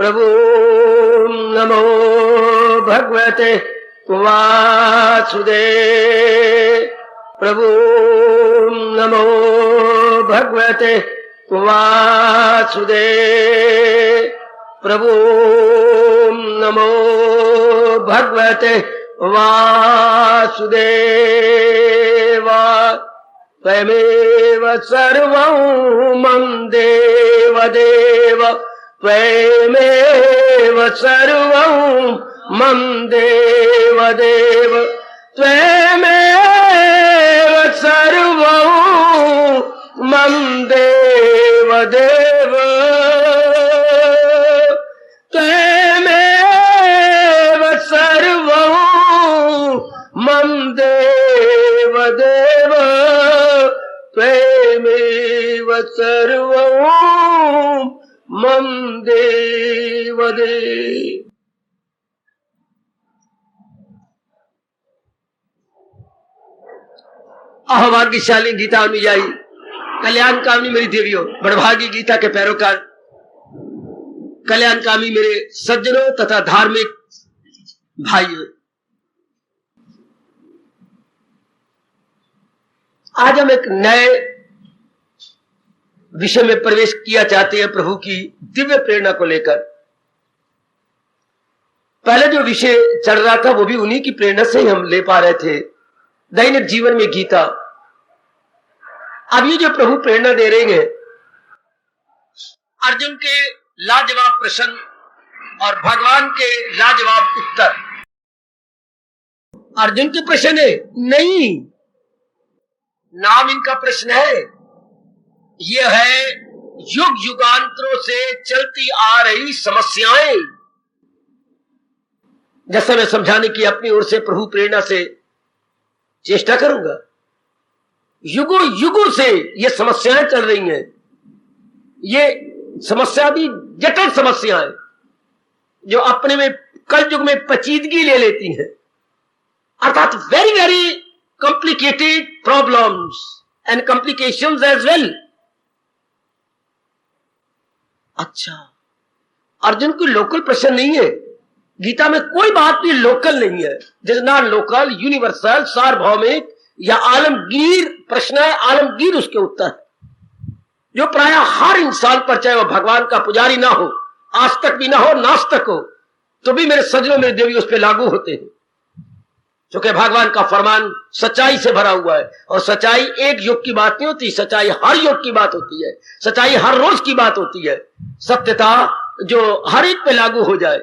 प्रभु नमो भगवते वासुदेव। प्रभु नमो भगवते वासुदेव। प्रभु नमो भगवते वासुदेव। त्वमेव सर्वं मम देव देव। त्वमेव सर्वं मम देव देव। त्वमेव सर्वं मम देव देव। त्वमेव सर्वं मम देव देव। त्वमेव सर्वं मम देव देव। अहभाग्यशाली गीता अनुयायी, कल्याण कामनी मेरी देवियों, बड़भागी गीता के पैरोकार, कल्याण कामी मेरे सज्जनों तथा धार्मिक भाइयों, आज हम एक नए विषय में प्रवेश किया चाहते हैं प्रभु की दिव्य प्रेरणा को लेकर। पहले जो विषय चल रहा था वो भी उन्हीं की प्रेरणा से ही हम ले पा रहे थे, दैनिक जीवन में गीता। अब ये जो प्रभु प्रेरणा दे रहे हैं, अर्जुन के लाजवाब प्रश्न और भगवान के लाजवाब उत्तर। अर्जुन के प्रश्न है नहीं, नाम इनका प्रश्न है, यह है युग युगांतरों से चलती आ रही समस्याएं। जैसा मैं समझाने की अपनी ओर से प्रभु प्रेरणा से चेष्टा करूंगा। युगों युगों से ये समस्याएं चल रही हैं। ये समस्या भी जटिल समस्याएं जो अपने में कल युग में पेचीदगी ले लेती हैं, अर्थात very very complicated problems and complications as well. अच्छा, अर्जुन कोई लोकल प्रश्न नहीं है। गीता में कोई बात भी लोकल नहीं है। जैसे नॉन लोकल, यूनिवर्सल, सार्वभौमिक या आलमगीर प्रश्न है, आलमगीर उसके उत्तर है, जो प्राय हर इंसान पर, चाहे वह भगवान का पुजारी ना हो, आस्तिक भी ना हो, नास्तिक हो, तो भी मेरे सज्जनों मेरे देवी उस पर लागू होते हैं। क्योंकि भगवान का फरमान सच्चाई से भरा हुआ है, और सच्चाई एक युग की बात नहीं होती, सच्चाई हर युग की बात होती है, सच्चाई हर रोज की बात होती है। सत्यता जो हर एक पे लागू हो जाए,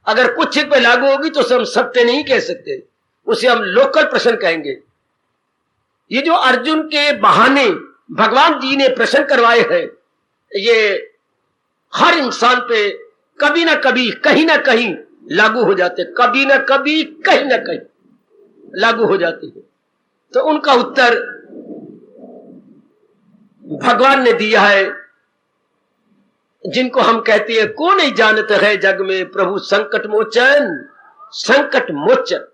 अगर कुछ एक पे लागू होगी तो उसे हम सत्य नहीं कह सकते, उसे हम लोकल प्रश्न कहेंगे। ये जो अर्जुन के बहाने भगवान जी ने प्रश्न करवाए हैं, ये हर इंसान पे कभी ना कभी कहीं ना कहीं लागू हो जाते, कभी ना कभी कहीं ना कहीं लागू हो जाते हैं। तो उनका उत्तर भगवान ने दिया है, जिनको हम कहते हैं को नहीं जानते है जग में प्रभु संकट मोचन। संकट मोचन,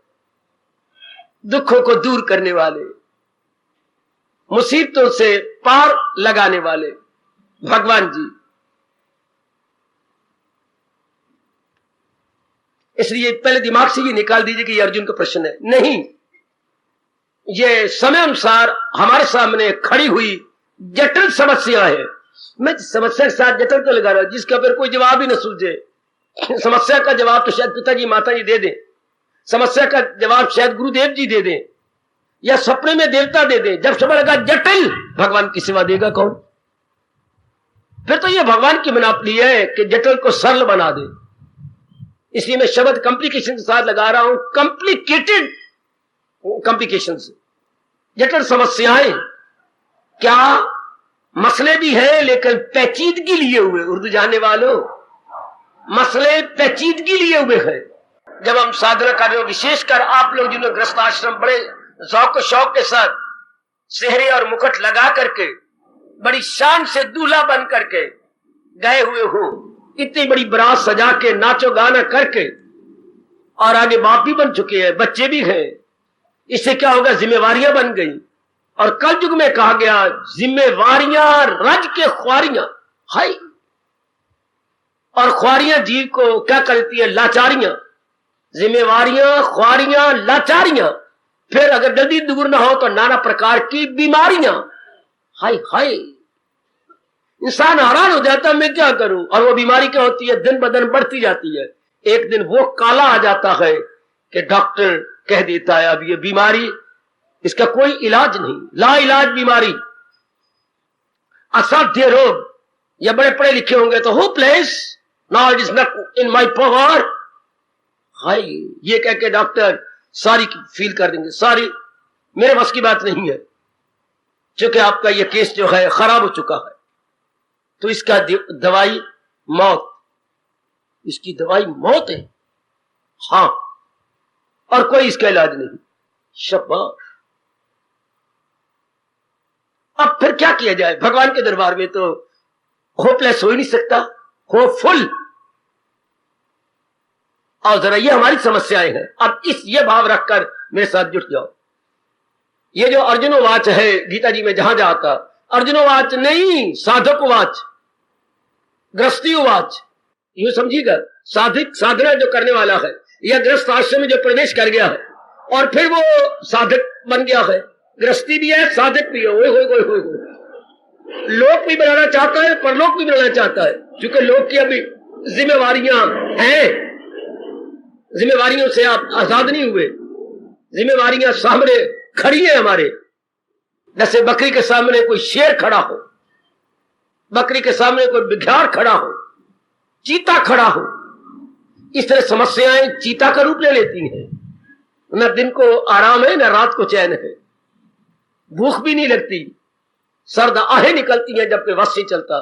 दुखों को दूर करने वाले, मुसीबतों से पार लगाने वाले भगवान जी। इसलिए पहले दिमाग से ये निकाल दीजिए कि ये अर्जुन का प्रश्न है नहीं, ये समय अनुसार हमारे सामने खड़ी हुई जटिल समस्या है। मैं समस्या के साथ जटिल तो लगा रहा हूं जिसका फिर कोई जवाब ही न सूझे। समस्या का जवाब तो शायद पिताजी माताजी दे दें, समस्या का जवाब शायद गुरुदेव जी दे दें, या सपने में देवता दे दें। जब समय लगा जटिल, भगवान की सेवा देगा कौन? फिर तो ये भगवान की मनापली है कि जटिल को सरल बना दे। इसलिए मैं शब्द कॉम्प्लिकेशन के साथ लगा रहा हूं, कॉम्प्लिकेटेड कॉम्प्लिकेशंस, जटिल समस्याएं। क्या मसले भी हैं लेकिन पेचीदगी लिए हुए, उर्दू जानने वालों, मसले पेचीदगी लिए हुए हैं। जब हम साधना कर रहे हो, विशेषकर आप लोग जिन्होंने गृहस्थ आश्रम बड़े ज़ौक़ शौक के साथ सेहरे और मुकुट लगा करके बड़ी शान से दूल्हा बन करके गए हुए हो, इतनी बड़ी बारात सजा के नाचो गाना करके, और आगे बाप भी बन चुके हैं, बच्चे भी हैं, इससे क्या होगा? जिम्मेवारियां बन गई। और कल युग में कहा गया जिम्मेवारियां रज के ख्वारियां, हाय। और ख्वारियां जीव को क्या करती है? लाचारियां, जिम्मेवारियां, ख्वारियां, लाचारियां, फिर अगर जल्दी दूर ना हो तो नाना प्रकार की बीमारियां। हाय हाय, इंसान हैरान हो जाता है मैं क्या करूं। और वो बीमारी क्या होती है? दिन ब दिन बढ़ती जाती है। एक दिन वो काला आ जाता है कि डॉक्टर कह देता है अब ये बीमारी, इसका कोई इलाज नहीं, ला इलाज बीमारी, असाध्य रोग। या बड़े पढ़े लिखे होंगे तो hopeless, now it is not in my power. हाय, ये कह के डॉक्टर सारी फील कर देंगे, सारी मेरे बस की बात नहीं है, क्योंकि आपका ये केस जो है खराब हो चुका है, तो इसका दवाई मौत, इसकी दवाई मौत है। हां, और कोई इसका इलाज नहीं। शाबाश। अब फिर क्या किया जाए? भगवान के दरबार में तो होपलेस हो ही नहीं सकता, होपफुल। और जरा ये हमारी समस्याएं हैं। अब ये भाव रखकर मेरे साथ जुट जाओ। ये जो अर्जुनोवाच है गीता जी में जहां जाता, अर्जुनोवाच नहीं, साधकोवाच, गृहस्थीवाच, यूं समझिएगा। साधिक साधना जो करने वाला है या गृहस्थ आश्रम में जो प्रवेश कर गया है और फिर वो साधक बन गया है, गृहस्थी भी है, साधक भी है। ओए लोक भी बनाना चाहता है, परलोक भी बनाना चाहता है, क्योंकि लोक की अभी जिम्मेवारियां हैं, जिम्मेवारियों से आप आजाद नहीं हुए, जिम्मेवारियां सामने खड़ी है हमारे। जैसे बकरी के सामने कोई शेर खड़ा हो, बकरी के सामने कोई बिघार खड़ा हो, चीता खड़ा हो, इस तरह समस्याएं चीता का रूप ले लेती हैं। न दिन को आराम है, न रात को चैन है, भूख भी नहीं लगती, सर्द आहें निकलती हैं जबकि वश नहीं चलता।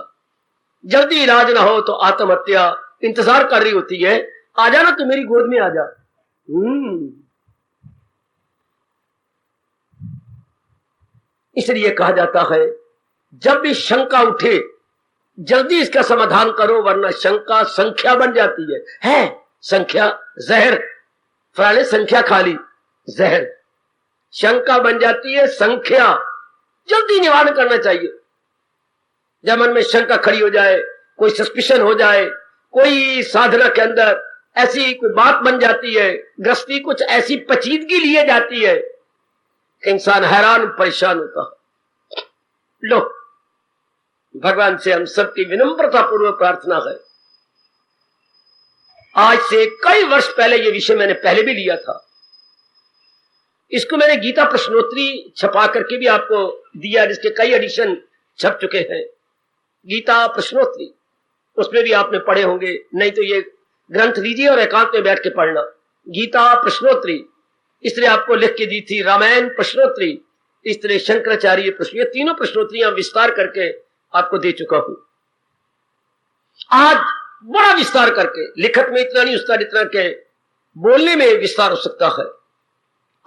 जल्दी इलाज ना हो तो आत्महत्या इंतजार कर रही होती है, आ जाना तो मेरी गोद में आ जा। इसलिए कहा जाता है जब भी शंका उठे जल्दी इसका समाधान करो, वरना शंका संख्या बन जाती है संख्या जहर, फलाने संख्या खाली जहर, शंका बन जाती है संख्या। जल्दी निवारण करना चाहिए। जब मन में शंका खड़ी हो जाए, कोई सस्पिशन हो जाए, कोई साधना के अंदर ऐसी कोई बात बन जाती है, गृहस्थी कुछ ऐसी पचीदगी लिए जाती है कि इंसान हैरान परेशान होता है। लो, भगवान से हम सबकी विनम्रता पूर्वक प्रार्थना है। आज से कई वर्ष पहले ये विषय मैंने पहले भी लिया था, इसको मैंने गीता प्रश्नोत्तरी छपा करके भी आपको दिया, जिसके कई एडिशन छप चुके हैं। गीता प्रश्नोत्तरी, उसमें भी आपने पढ़े होंगे, नहीं तो ये ग्रंथ लीजिए और एकांत में बैठ के पढ़ना। गीता प्रश्नोत्तरी इस तरह आपको लिख के दी थी, रामायण प्रश्नोत्तरी, इस तरह शंकराचार्य प्रश्न, ये तीनों प्रश्नोत्तरियां विस्तार करके आपको दे चुका हूं। आज बड़ा विस्तार करके, लिखत में इतना नहीं उस्ताद इतना के बोलने में विस्तार हो सकता है।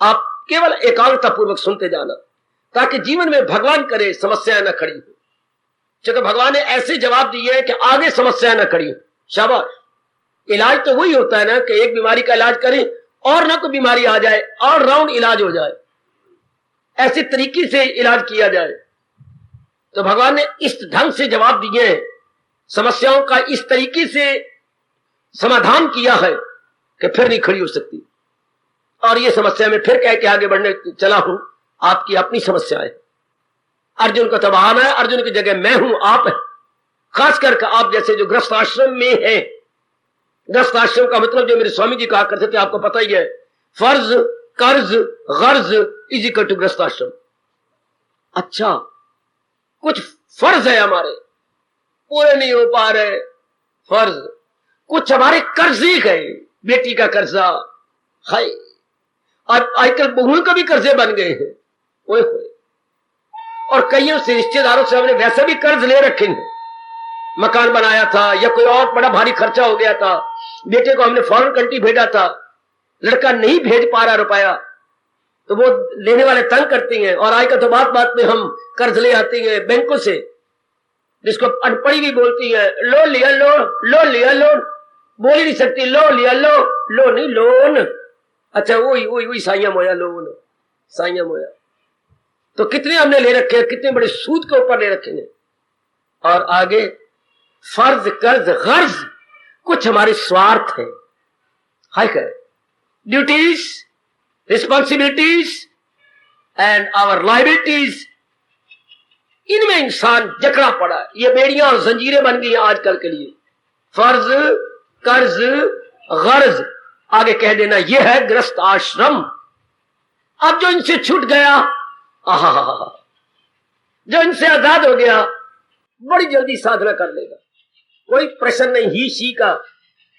आप केवल एकाग्रता पूर्वक सुनते जाना, ताकि जीवन में भगवान करे समस्याएं न खड़ी हो। क्योंकि भगवान ने ऐसे जवाब दिए हैं कि आगे समस्याएं न खड़ी हो। शाबाश। इलाज तो वही होता है ना कि एक बीमारी का इलाज करें और ना कोई बीमारी आ जाए, ऑल राउंड इलाज हो जाए, ऐसे तरीके से इलाज किया जाए। तो भगवान ने इस ढंग से जवाब दिए हैं, समस्याओं का इस तरीके से समाधान किया है कि फिर नहीं खड़ी हो सकती। और ये समस्या में फिर कह के आगे बढ़ने चला हूं, आपकी अपनी समस्या है। अर्जुन का तो बहाना है, अर्जुन की जगह मैं हूं, आप है। खास करके आप जैसे जो गृहस्थ आश्रम में है, गृहस्थ आश्रम का मतलब जो मेरे स्वामी जी कहा करते थे, आपको पता ही है, फर्ज कर्ज गर्ज इज इक्वल टू गृहस्थ आश्रम। अच्छा, कुछ फर्ज है हमारे, पूरे नहीं हो पा रहे फर्ज, कुछ हमारे कर्ज ही गए, बेटी का कर्जा है, आजकल बहुओं का भी कर्जे बन गए हैं, ओए होए। और कईयों से रिश्तेदारों से हमने वैसे भी कर्ज ले रखे हैं, मकान बनाया था या कोई और बड़ा भारी खर्चा हो गया था, बेटे को हमने फॉरेन कंट्री भेजा था, लड़का नहीं भेज पा रहा रुपया, तो वो लेने वाले तंग करती हैं। और आजकल तो बात बात में हम कर्ज ले आती हैं बैंकों से, जिसको अनपढ़ी भी बोलती है, लोन लिया लोन लिया लोन, बोल ही नहीं सकती, लो लिया लो नहीं लोन। अच्छा वही साइया मोया लोन, साइया मोया। तो कितने हमने ले रखे हैं, कितने बड़े सूद के ऊपर ले रखे हैं। और आगे फर्ज कर्ज गर्ज, कुछ हमारे स्वार्थ है, हाय कर duties, responsibilities and our liabilities, इनमें इंसान जकड़ा पड़ा है। ये बेड़ियां और जंजीरें बन गई हैं आजकल के लिए। फर्ज, कर्ज, गर्ज, आगे कह देना ये है ग्रस्त आश्रम। अब जो इनसे छूट गया, आहा, जो इनसे आजाद हो गया, बड़ी जल्दी साधना कर लेगा। कोई प्रश्न नहीं ही शी का,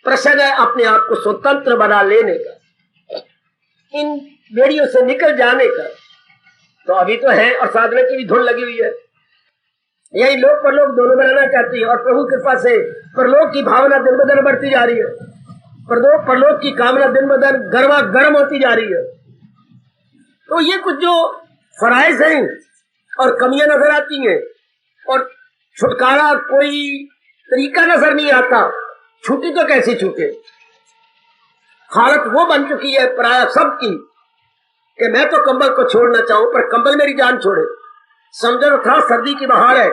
प्रश्न है अपने आप को स्वतंत्र बना लेने का, इन बेड़ियों से निकल जाने का। तो अभी तो है और साधना की भी धुन लगी हुई है। यही लोक परलोक दोनों बनाना चाहती है और प्रभु कृपा से परलोक की भावना दिन ब दिन बढ़ती जा रही है। परलोक की कामना दिन ब दिन गर्मा गर्म होती जा रही है। तो ये कुछ जो फराइज हैं और कमियां नजर आती हैं और छुटकारा कोई तरीका नजर नहीं आता, छूटी तो कैसे छूटे। हालत वो बन चुकी है प्राय सबकी कि मैं तो कंबल को छोड़ना चाहूं पर कंबल मेरी जान छोड़े। समझो था सर्दी की बहार है,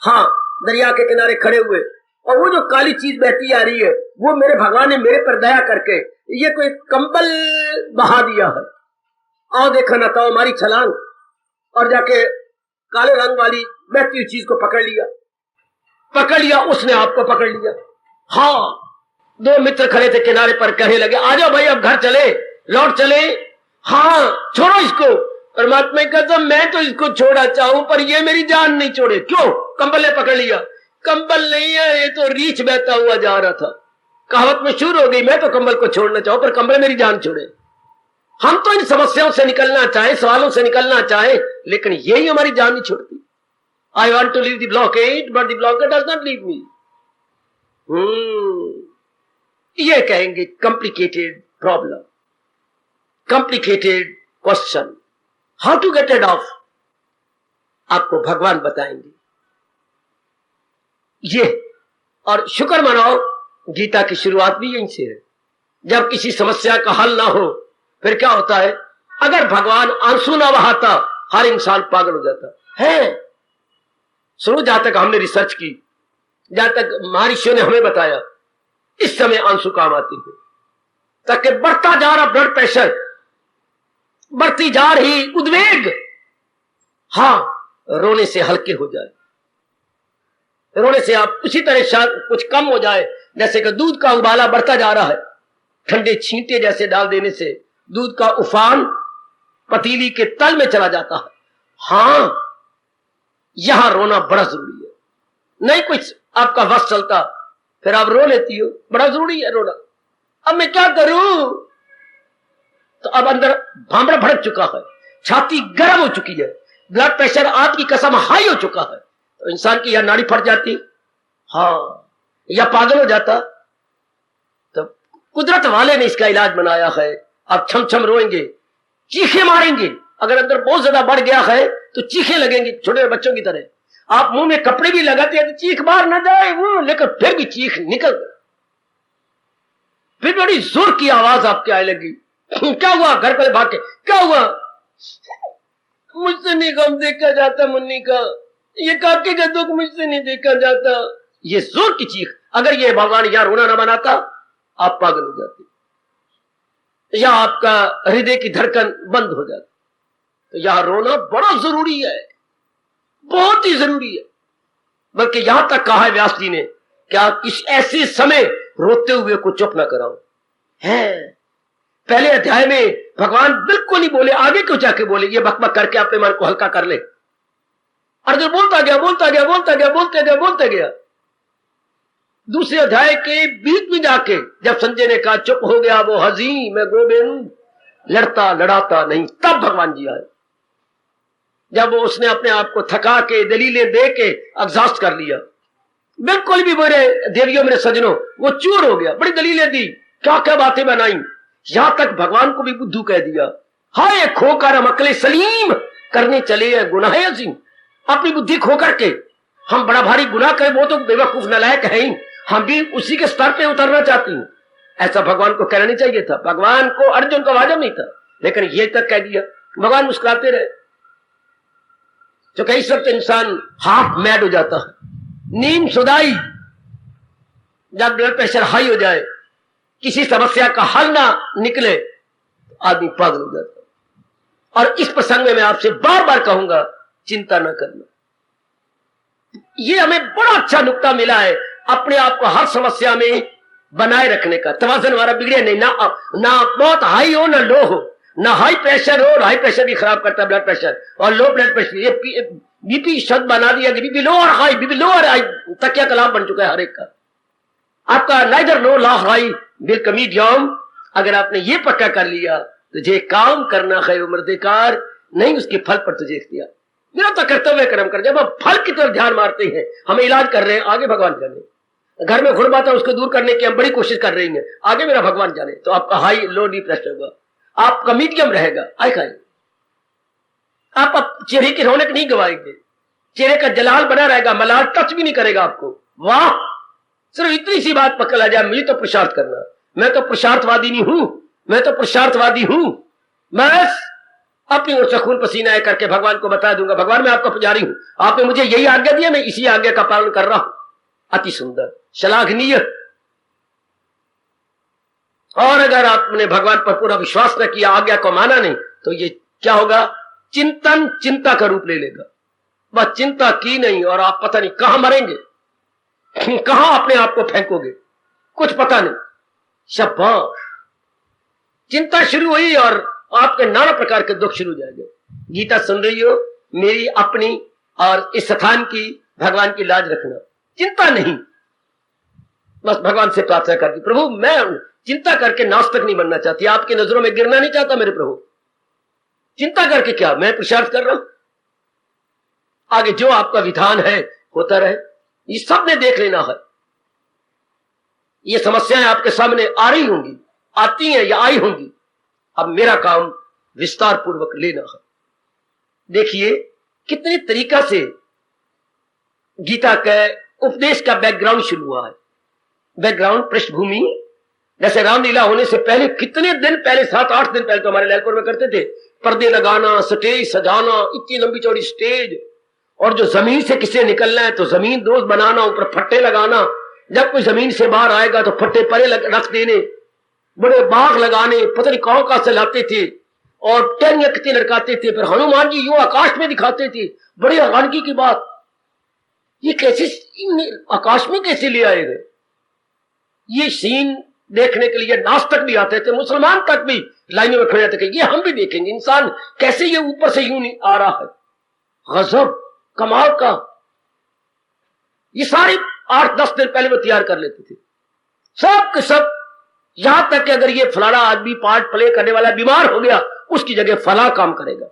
हाँ, दरिया के किनारे खड़े हुए और वो जो काली चीज बहती आ रही है वो मेरे भगवान ने मेरे पर दया करके ये कोई कंबल बहा दिया है। आओ देखा ना तो हमारी छलांग और जाके काले रंग वाली बहती हुई चीज को पकड़ लिया, उसने आपको पकड़ लिया। हाँ, दो मित्र खड़े थे किनारे पर, कहने लगे आ जाओ भाई अब घर चले, लौट चले। हाँ, छोड़ो इसको। परमात्मा कहता मैं तो इसको छोड़ा चाहूं पर ये मेरी जान नहीं छोड़े। क्यों? कंबल ने पकड़ लिया। कंबल नहीं है, ये तो रीछ बहता हुआ जा रहा था। कहावत में शुरू हो गई, मैं तो कंबल को छोड़ना चाहूं पर कंबल मेरी जान छोड़े। हम तो इन समस्याओं से निकलना चाहें, सवालों से निकलना चाहें, लेकिन यही हमारी जान नहीं छोड़ती। I want to leave the blockade but the blockade does not leave me. ये कहेंगे complicated problem, complicated question, how to get it off, आपको भगवान बताएंगे ये। और शुक्र मनाओ गीता की शुरुआत भी यहीं से है। जब किसी समस्या का हल ना हो फिर क्या होता है, अगर भगवान आंसू ना बहाता हर इंसान पागल हो जाता है। सुनो, जहां तक हमने रिसर्च की, जहां तक महर्षियों ने हमें बताया, इस समय आंसू काम आते हैं ताकि बढ़ता जा रहा ब्लड प्रेशर, बढ़ती जा रही उद्वेग, हाँ, रोने से हल्के हो जाए। रोने से आप उसी तरह कुछ कम हो जाए जैसे कि दूध का उबाला बढ़ता जा रहा है, ठंडे छींटे जैसे डाल देने से दूध का उफान पतीली के तल में चला जाता है। हाँ, यहां रोना बड़ा जरूरी है। नहीं कुछ आपका वक्त चलता फिर आप रो लेती हो, बड़ा जरूरी है रोना। अब मैं क्या करूं? तो अब अंदर भांबड़ा भड़क चुका है, छाती गर्म हो चुकी है, ब्लड प्रेशर आपकी कसम हाई हो चुका है, तो इंसान की या नाड़ी फट जाती, हाँ, या पागल हो जाता। तो कुदरत वाले ने इसका इलाज बनाया है। अब छम छम रोएंगे, चीखे मारेंगे, अगर अंदर बहुत ज्यादा बढ़ गया है तो चीखे लगेंगे छोटे बच्चों की तरह। आप मुंह में कपड़े भी लगाते हैं तो चीख बाहर ना जाए वो, लेकिन फिर भी चीख निकल, फिर बड़ी जोर की आवाज आपके आने लगी। क्या हुआ? घर पर भाग के क्या हुआ? मुझसे नहीं गम देखा जाता मुन्नी का, ये काके का दुख मुझसे नहीं देखा जाता। ये जोर की चीख, अगर ये भगवान यहाँ रोना ना बनाता आप पागल हो जाते या आपका हृदय की धड़कन बंद हो जाती। तो यहां रोना बड़ा जरूरी है, बहुत ही जरूरी है। बल्कि यहां तक कहा है व्यास जी ने, क्या किस ऐसे समय रोते हुए को चुप ना कराओ है। पहले अध्याय में भगवान बिल्कुल नहीं बोले, आगे क्यों जाके बोले, ये बकबक करके अपने मन को हल्का कर ले। अर्जुन बोलता गया। दूसरे अध्याय के बीच में जाके जब संजय ने कहा चुप हो गया वो हजी मैं गोविंद, लड़ता लड़ाता नहीं, तब भगवान जी आए। जब वो उसने अपने आप को थका के दलीलें दे के एग्जॉस्ट कर लिया, बिल्कुल भी मेरे देवियों मेरे सजनों वो चूर हो गया, बड़ी दलीलें दी, क्या क्या बातें बनाई, यहां तक भगवान को भी बुद्धू कह दिया। हाय खोकर हम अकले सलीम करने चले हैं गुनाह अजीम। अपनी बुद्धि खो करके हम बड़ा भारी गुनाह करें, वो तो बेवकूफ नालायक है ही, हम भी उसी के स्तर पे उतरना चाहती हूँ। ऐसा भगवान को कहना नहीं चाहिए था, भगवान को अर्जुन का वाजब नहीं था, लेकिन ये तक कह दिया। भगवान मुस्कुराते रहे, तो कई सब इंसान हाफ मैड हो जाता है, नींद सुदाई, जब ब्लड प्रेशर हाई हो जाए, किसी समस्या का हल ना निकले, तो आदमी पागल हो जाता है। और इस प्रसंग में मैं आपसे बार बार कहूंगा, चिंता न करना। ये हमें बड़ा अच्छा नुक्ता मिला है अपने आप को हर समस्या में बनाए रखने का। तवाज़ुन हमारा बिगड़े नहीं, ना बहुत हाई हो ना लो हो, ना हाई प्रेशर हो, और हाई प्रेशर भी खराब करता है ब्लड प्रेशर, और लो ब्लड प्रेशर। ये बीपी शब्द बना दिया कि बीपी लो और हाई, बीपी लो और हाई तकिया कलाम बन चुका है हर एक का। आपका नाइदर लो ला हाई बिल कमीडियम, अगर आपने ये पक्का कर लिया, तुझे काम करना है उम्र देकार, नहीं उसके फल पर तुझे इख्तियार। मेरा तो कर्तव्य कर्म कर। जब हम फल की तरफ ध्यान मारते हैं, हमें इलाज कर रहे हैं, आगे भगवान जाने। घर में घुरबाता है उसको दूर करने की हम बड़ी कोशिश कर रही हैं, आगे मेरा भगवान जाने। तो आपका हाई लो डी प्रेशर होगा, आपका मीडियम रहेगा, आए खाए। आप चेहरे की रौनक नहीं गवाएंगे, चेहरे का जलाल बना रहेगा, मलाल टच भी नहीं करेगा आपको। वाह, सिर्फ इतनी सी बात पकड़ आ जाए, मुझे तो पुरुषार्थ करना, मैं तो पुरुषार्थवादी नहीं हूं, मैं तो पुरुषार्थवादी हूं। मैं अपनी ओर से खून पसीना करके भगवान को बता दूंगा, भगवान मैं आपका पुजारी हूं, आपने मुझे यही आज्ञा दी है, मैं इसी आज्ञा का पालन कर रहा हूं। अति सुंदर, श्लाघनीय। और अगर आपने भगवान पर पूरा विश्वास न किया, आज्ञा को माना नहीं, तो ये क्या होगा? चिंतन चिंता का रूप ले लेगा। बस चिंता की नहीं और आप पता नहीं कहां मरेंगे, कहां अपने आप को फेंकोगे, कुछ पता नहीं। शाबाश, चिंता शुरू हुई और आपके नाना प्रकार के दुख शुरू हो जाएंगे। गीता सुन रही हो, मेरी अपनी और इस स्थान की भगवान की लाज रखना, चिंता नहीं। बस भगवान से प्रार्थना करती, प्रभु मैं चिंता करके नास्तिक नहीं बनना चाहती, आपकी नजरों में गिरना नहीं चाहता मेरे प्रभु। चिंता करके क्या, मैं पुरुषार्थ कर रहा हूं, आगे जो आपका विधान है होता रहे। ये सब ने देख लेना है। ये समस्याएं आपके सामने आ रही होंगी, आती हैं या आई होंगी, अब मेरा काम विस्तार पूर्वक लेना है। देखिए कितने तरीका से गीता के उपदेश का बैकग्राउंड शुरू हुआ है। बैकग्राउंड, पृष्ठभूमि, जैसे रामलीला होने से पहले कितने दिन पहले, 7-8 दिन पहले तो हमारे लैलपुर में करते थे, पर्दे लगाना, स्टेज सजाना, इतनी लंबी चौड़ी स्टेज, और जो जमीन से किसे निकलना है तो जमीन दोस्त बनाना, ऊपर फट्टे लगाना, जब कोई जमीन से बाहर आएगा तो फट्टे परे रख देने, बड़े बाग लगाने, पता नहीं कहां से लाते थे, और टहनियां कितनी लड़काते थे, फिर हनुमान जी यूं आकाश में दिखाते थे। बड़ी हैरानगी की बात, ये कैसे आकाश में कैसे ले आए गए? ये सीन देखने के लिए नास्तिक भी आते थे, मुसलमान तक भी लाइनों में खड़े जाते थे, ये हम भी देखेंगे इंसान कैसे ये ऊपर से यूं नहीं आ रहा है। गजब, कमाल का। ये सारे 8-10 दिन पहले वो तैयार कर लेते थे, सब के सब। यहां तक कि अगर ये फलाना आदमी पार्ट प्ले करने वाला बीमार हो गया, उसकी जगह फला काम करेगा।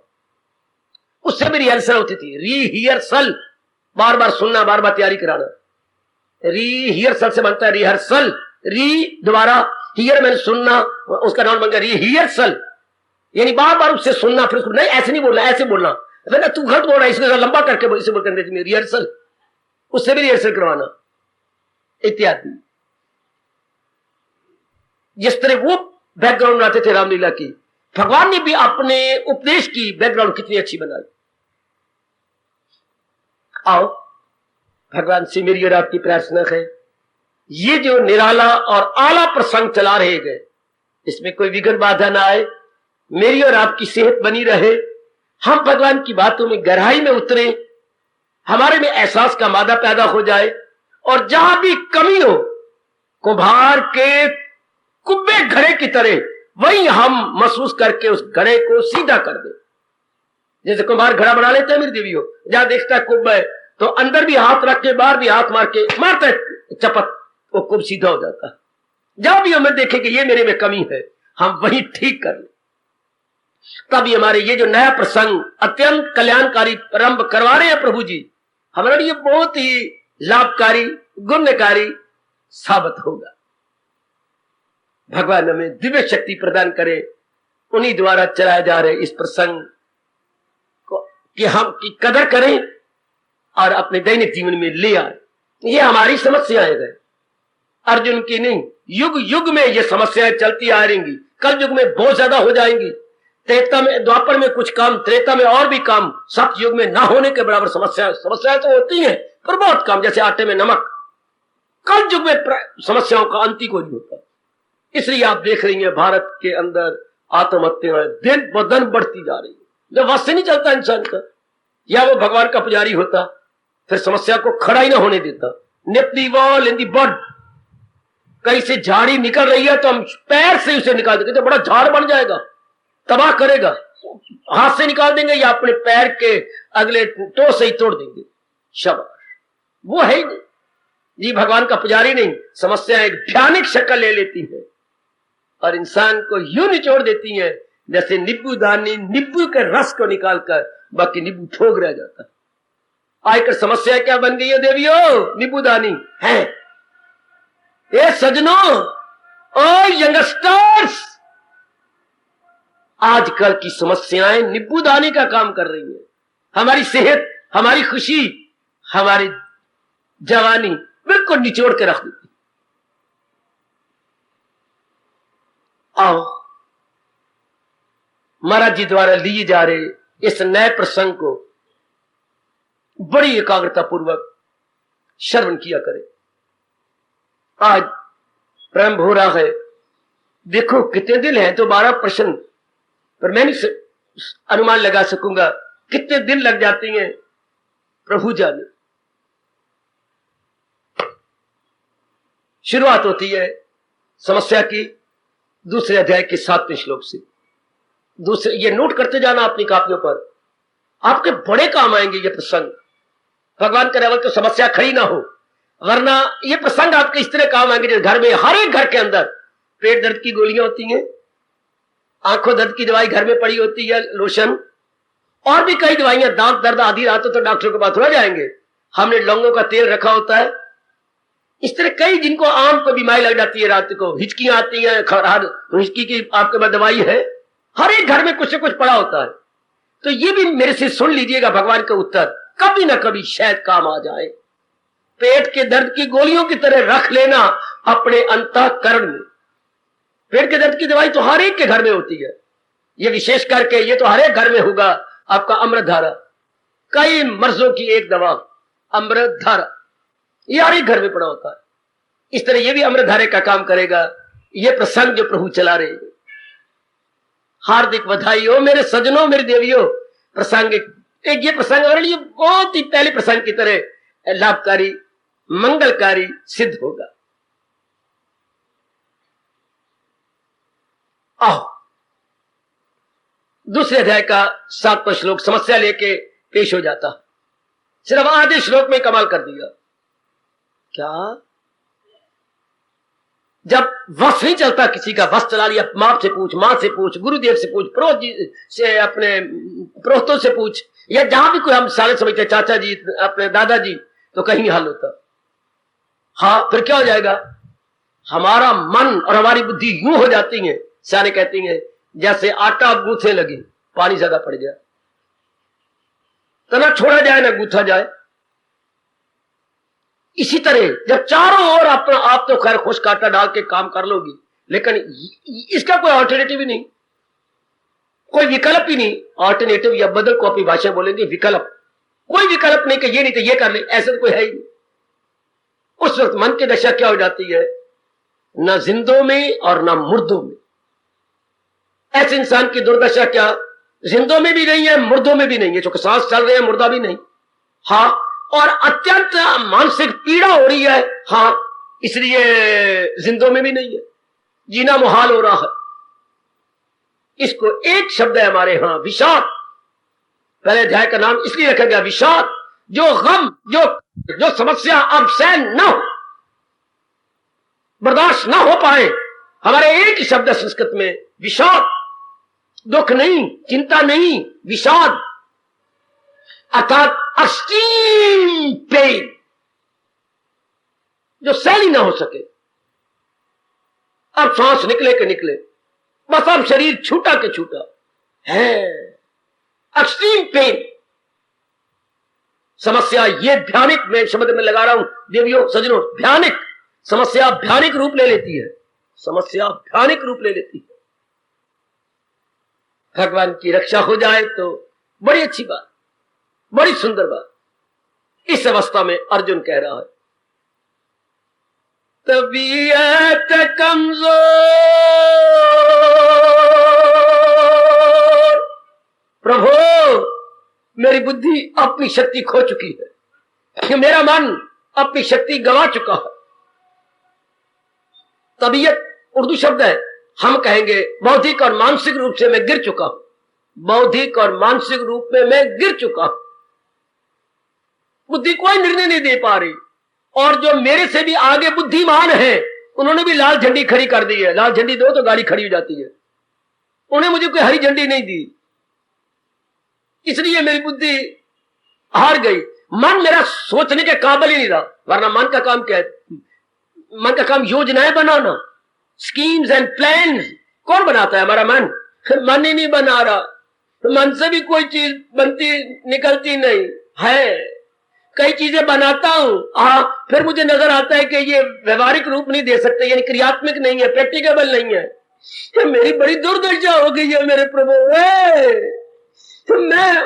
उससे भी रिहर्सल होती थी, रिहर्सल, बार बार सुनना, बार बार तैयारी कराना। रिहर्सल से बनता है रिहर्सल, री दोबारा, हियर मैंने सुनना, उसका नाम बन गया रिहर्सल, यानी बार बार उससे सुनना, फिर उसको नहीं ऐसे नहीं बोलना, ऐसे बोलना, ना तू गलत बोल रहा है, इसको लंबा करके इसे बोल करके रिहर्सल, उससे भी रिहर्सल करवाना इत्यादि। जिस तरह वो बैकग्राउंड बनाते थे रामलीला की, भगवान ने भी अपने उपदेश की बैकग्राउंड कितनी अच्छी बनाई। आओ भगवान से मेरी और आपकी प्रार्थना है, ये जो निराला और आला प्रसंग चला रहे गए, इसमें कोई विघ्न बाधा ना आए, मेरी और आपकी सेहत बनी रहे, हम भगवान की बातों में गहराई में उतरे, हमारे में एहसास का मादा पैदा हो जाए, और जहां भी कमी हो, कुम्हार के कुब्बे घड़े की तरह वही हम महसूस करके उस घड़े को सीधा कर दे। जैसे कुम्हार घड़ा बना लेते हैं मेरी देवी हो, जहां देखता है कुब्बा है तो अंदर भी हाथ रख के बाहर भी हाथ मार के मारता है चपत, वो कुब सीधा हो जाता है। जब भी हमें देखे कि ये मेरे में कमी है, हम वही ठीक कर ले, तभी हमारे ये जो नया प्रसंग अत्यंत कल्याणकारी प्रारंभ करवा रहे हैं प्रभु जी, हमारे लिए बहुत ही लाभकारी, गुणकारी साबित होगा। भगवान हमें दिव्य शक्ति प्रदान करे, उन्हीं द्वारा चलाए जा रहे इस प्रसंग को कि हम की कदर करें और अपने दैनिक जीवन में ले आए। ये हमारी समस्याएं है, अर्जुन की नहीं। युग युग में ये समस्याएं चलती आ रहेंगी, कल युग में बहुत ज्यादा हो जाएंगी, त्रेता में, द्वापर में कुछ काम, त्रेता में और भी काम, सतयुग में ना होने के बराबर समस्याएं तो होती हैं, पर बहुत काम, जैसे आटे में नमक, कल युग में समस्याओं का अंत ही कोई नहीं होता। इसलिए आप देख रही हैं भारत के अंदर आत्महत्याएं दिन ब दिन बढ़ती जा रही है। जब वश से नहीं चलता इंसान का, या वो भगवान का पुजारी होता फिर समस्या को खड़ा ही ना होने देता। निप दी वॉल इन दी बड, कहीं से झाड़ी निकल रही है तो हम पैर से उसे निकाल देंगे, तो बड़ा झाड़ बन जाएगा, तबाह करेगा, हाथ से निकाल देंगे या अपने पैर के अगले टो से ही तोड़ देंगे। शाबाश, वो है ही नहीं जी, भगवान का पुजारी नहीं। समस्या एक भयानक शक्ल ले लेती है और इंसान को यूं निचोड़ देती है जैसे नींबू दानी नींबू के रस को निकालकर बाकी नींबू ठोक रह जाता। आजकल समस्या क्या बन गई है देवियों? नींबू दानी है। ए सजनों, ओ यंगस्टर्स, आजकल की समस्याएं नींबू दानी का काम कर रही है। हमारी सेहत, हमारी खुशी, हमारी जवानी बिल्कुल निचोड़ के रख देती। आओ महाराज जी द्वारा लिए जा रहे इस नए प्रसंग को बड़ी एकाग्रता पूर्वक श्रवण किया करें। आज प्रारंभ हो रहा है। देखो कितने दिन हैं तो 12 प्रश्न, पर मैं नहीं अनुमान लगा सकूंगा कितने दिन लग जाती हैं, प्रभु जाने। शुरुआत होती है समस्या की दूसरे अध्याय के 7वें श्लोक से। दूसरे, ये नोट करते जाना अपनी कापियों पर, आपके बड़े काम आएंगे ये प्रसंग। भगवान करे तो समस्या खड़ी ना हो, वरना ये प्रसंग आपके इस तरह काम आएंगे। घर में, हर एक घर के अंदर पेट दर्द की गोलियां होती हैं, आंखों दर्द की दवाई घर में पड़ी होती है, लोशन, और भी कई दवाइयां, दांत दर्द आधी रात हो तो डॉक्टर के पास थोड़ा जाएंगे, हमने लौंगों का तेल रखा होता है। इस तरह कई, जिनको आम को बीमारी लग जाती है, रात को हिचकियां आती हैं, हिचकी की आपके पास दवाई है, हर एक घर में कुछ से कुछ पड़ा होता है। तो ये भी मेरे से सुन लीजिएगा, भगवान का उत्तर कभी ना कभी शायद काम आ जाए। पेट के दर्द की गोलियों की तरह रख लेना अपने अंतःकरण में। पेट के दर्द की दवाई तो हर एक के घर में होती है, ये विशेष करके ये तो हर एक घर में होगा आपका अमृतधारा। कई मर्जों की एक दवा अमृतधारा, ये हर एक घर में पड़ा होता है। इस तरह ये भी अमृतधारे का काम करेगा। ये प्रसंग जो प्रभु चला रहे हैं, हार्दिक बधाई हो मेरे सजनों, मेरी देवियों। प्रसंग एक ये प्रसंग हमारे लिए बहुत ही पहले प्रसंग की तरह लाभकारी, मंगलकारी सिद्ध होगा। आओ दूसरे अध्याय का 7वां श्लोक समस्या लेके पेश हो जाता। सिर्फ आधे श्लोक में कमाल कर दिया। क्या? जब वश नहीं चलता किसी का, वश चला लिया, बाप से पूछ, मां से पूछ, गुरुदेव से पूछ, प्रोत जी से, अपने प्रोतों से पूछ, या जहां भी कोई हम साले समझते, चाचा जी, अपने दादाजी, तो कहीं हल होता। हाँ, फिर क्या हो जाएगा? हमारा मन और हमारी बुद्धि यूं हो जाती है, सियाने कहती हैं, जैसे आटा गूंथे लगी, पानी ज्यादा पड़ जाए तो ना छोड़ा जाए ना गूंथा जाए। इसी तरह जब चारों ओर अपना, आप तो खैर खुश काटा डाल के काम कर लोगी, लेकिन इसका कोई ऑल्टरनेटिव ही नहीं, कोई विकल्प ही नहीं। ऑल्टरनेटिव या बदल को अपनी भाषा बोलेंगे विकल्प, कोई विकल्प नहीं कि ये नहीं तो ये कर ले, ऐसा तो कोई है ही नहीं। उस वक्त मन की दशा क्या हो जाती है? न जिंदों में और न मुर्दों में। ऐसे इंसान की दुर्दशा क्या, जिंदों में भी नहीं है, मुर्दों में भी नहीं है, जो सांस चल रहे हैं मुर्दा भी नहीं। हाँ, और अत्यंत मानसिक पीड़ा हो रही है, हाँ, इसलिए जिंदों में भी नहीं है, जीना मुहाल हो रहा है। इसको एक शब्द है हमारे यहां, विषाद। पहले अध्याय का नाम इसलिए रखा गया विषाद। जो गम, जो समस्या अब सहन न हो, बर्दाश्त ना हो पाए, हमारे एक ही शब्द है संस्कृत में, विषाद। दुख नहीं, चिंता नहीं, विषाद, अर्थात एक्सट्रीम पेन, जो सहन ही ना हो सके। अब सांस निकले के निकले, बस अब शरीर छूटा के छूटा है, एक्सट्रीम पेन। समस्या ये भयानक, मैं शब्द में लगा रहा हूं देवियों सजनों, भयानक समस्या भयानक रूप ले लेती है, समस्या भयानक रूप ले लेती है। भगवान की रक्षा हो जाए तो बड़ी अच्छी बात, बड़ी सुंदर बात। इस अवस्था में अर्जुन कह रहा है, तबीयत कमजोर, प्रभु मेरी बुद्धि अपनी शक्ति खो चुकी है, मेरा मन अपनी शक्ति गंवा चुका है। तबीयत उर्दू शब्द है, हम कहेंगे बौद्धिक और मानसिक रूप से मैं गिर चुका हूं, बौद्धिक और मानसिक रूप में मैं गिर चुका हूं। बुद्धि कोई निर्णय नहीं दे पा रही, और जो मेरे से भी आगे बुद्धिमान है उन्होंने भी लाल झंडी खड़ी कर दी है। लाल झंडी दो तो गाड़ी खड़ी हो जाती है, उन्हें मुझे कोई हरी झंडी नहीं दी, इसलिए मेरी बुद्धि हार गई। मन मेरा सोचने के काबिल ही नहीं रहा, वरना मन का काम क्या है? मन का काम योजनाएं बनाना, स्कीम्स एंड प्लान्स। कौन बनाता है? हमारा मन। मन ही नहीं बना रहा, तो मन से भी कोई चीज बनती निकलती नहीं है। कई चीजें बनाता हूं, फिर मुझे नजर आता है कि ये व्यवहारिक रूप नहीं दे सकते, यानी क्रियात्मक नहीं है, प्रैक्टिकेबल नहीं है। तो मेरी बड़ी दुर्दशा हो गई है मेरे प्रभु। तो मैं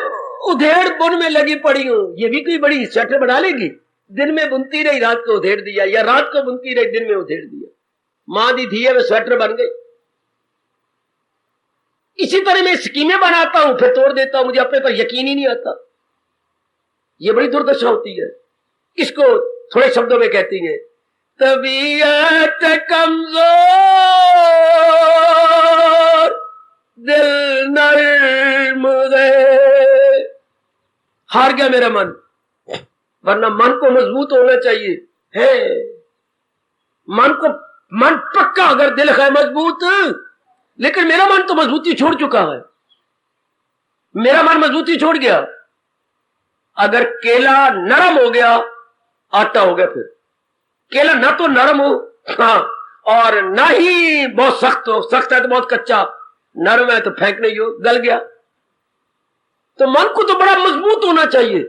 उधेड़ बुन में लगी पड़ी हूं। ये भी कोई बड़ी स्वेटर बना लेगी? दिन में बुनती रही, रात को उधेड़ दिया, या रात को बुनती रही, दिन में उधेड़ दिया। मां दी थी वे स्वेटर बन गई। इसी तरह मैं स्कीमें बनाता हूं, फिर तोड़ देता हूं, मुझे अपने पर यकीन ही नहीं आता। ये बड़ी दुर्दशा होती है। इसको थोड़े शब्दों में कहती है, तबीयत कमजोर, दिल नर्म गए। हार गया मेरा मन, वरना मन को मजबूत होना चाहिए है। मन पक्का, अगर दिल है मजबूत, लेकिन मेरा मन तो मजबूती छोड़ चुका है। मेरा मन मजबूती छोड़ गया। अगर केला नरम हो गया, आटा हो गया। फिर केला ना तो नरम हो, हाँ, और ना ही बहुत सख्त हो। सख्त है तो बहुत कच्चा, नरम है तो फेंक नहीं हो, गल गया। तो मन को तो बड़ा मजबूत होना चाहिए,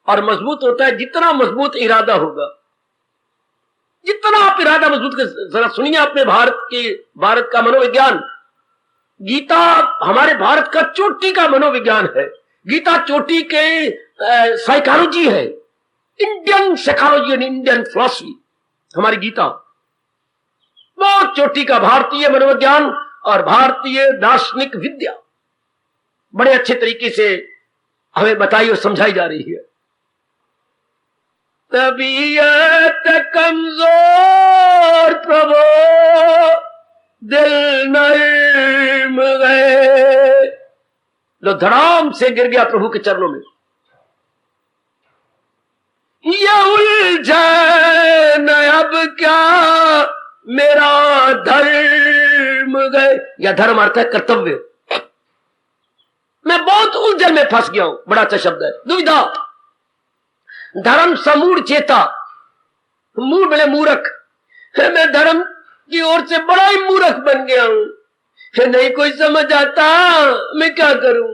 और मजबूत होता है जितना मजबूत इरादा होगा। जितना आप इरादा मजबूत कर, जरा सुनिए अपने भारत का मनोविज्ञान। गीता हमारे भारत का चोटी का मनोविज्ञान है। गीता चोटी के साइकोलॉजी है, Indian psychology and Indian philosophy. हमारी गीता बहुत चोटी का भारतीय मनोविज्ञान और भारतीय दार्शनिक विद्या बड़े अच्छे तरीके से हमें बताई और समझाई जा रही है। तबीयत कमजोर, प्रभु दिल नर्म गए। लो धड़ाम से गिर गया प्रभु के चरणों में। ये उलझन अब क्या मेरा धर्म गए, या धर्म अर्थ है कर्तव्य। मैं बहुत उलझन में फंस गया हूं, बड़ा अच्छा शब्द है, दुविधा। धर्म समूढ़ चेता, मूढ़ बड़े मूर्ख। मैं धर्म की ओर से बड़ा ही मूर्ख बन गया हूं। नहीं कोई समझ आता, मैं क्या करूं,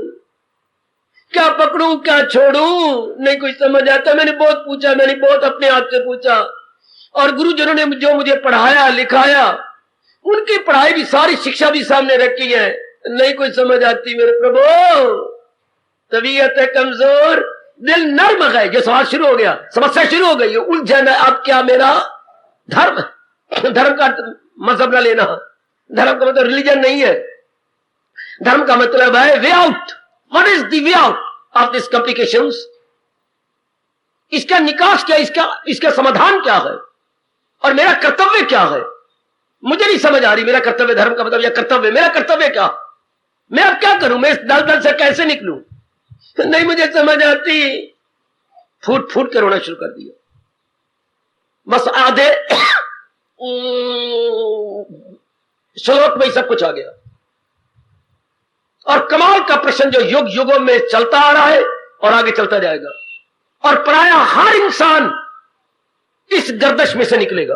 क्या पकड़ूं, क्या छोड़ूं, नहीं कोई समझ आता। मैंने बहुत पूछा, मैंने बहुत अपने आप से पूछा, और गुरुजनों ने जो मुझे पढ़ाया लिखाया, उनकी पढ़ाई भी, सारी शिक्षा भी सामने रखी है, नहीं कोई समझ आती मेरे प्रभु। तबीयत है कमजोर, दिल नर्म गए। जो सवाल शुरू हो गया, समस्या शुरू हो गई, उलझन है अब क्या मेरा धर्म। धर्म का मजहब ना लेना, धर्म का मतलब रिलीजन नहीं है। धर्म का मतलब है way out. What is the way out of this complications? इसका निकास क्या, इसका समाधान क्या है, और मेरा कर्तव्य क्या है? मुझे नहीं समझ आ रही मेरा कर्तव्य, धर्म का मतलब या कर्तव्य, मेरा कर्तव्य क्या? मैं अब क्या करूं? मैं इस दलदल से कैसे निकलूं? नहीं मुझे समझ आती। फूट फूट कर रोना शुरू कर दिया। बस आधे श्लोक में ही सब कुछ आ गया। और कमाल का प्रश्न जो युग युगों में चलता आ रहा है और आगे चलता जाएगा, और प्राय हर इंसान इस गर्दश में से निकलेगा।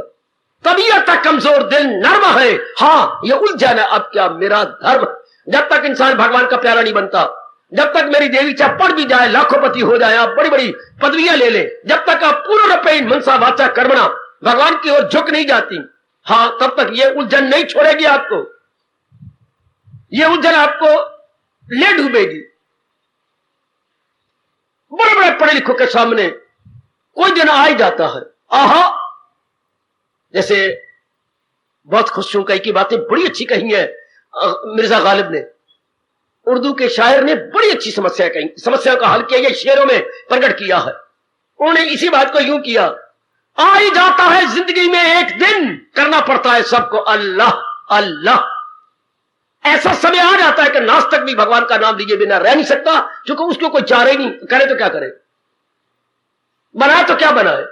तबीयत कमजोर, दिल नर्म है, हाँ ये उलझन है अब क्या मेरा धर्म। जब तक इंसान भगवान का प्यारा नहीं बनता, जब तक मेरी देवी चाहे पढ़ भी जाए, लाखोपति हो जाए, आप बड़ी बड़ी पदवियां ले ले, जब तक आप पूर्णपेण मनसा वाचा कर्मणा भगवान की ओर झुक नहीं जाती, हाँ तब तक ये उलझन नहीं छोड़ेगी आपको। ये उलझन आपको ले डूबेगी। बड़े बड़े पढ़े लिखों के सामने कोई दिन आ ही जाता है, आहा जैसे बहुत खुश हूं, कई की बातें बड़ी अच्छी कही है मिर्जा गालिब ने, उर्दू के शायर ने बड़ी अच्छी समस्या कही, समस्या का हल किया, ये शेरों में प्रकट किया है। उन्होंने इसी बात को यूं किया, आ ही जाता है जिंदगी में एक दिन, करना पड़ता है सबको अल्लाह अल्लाह। ऐसा समय आ जाता है कि नास्तिक भी भगवान का नाम लिए बिना रह नहीं सकता, क्योंकि उसको कोई चारे नहीं, करे तो क्या करे, बनाए तो क्या बनाए।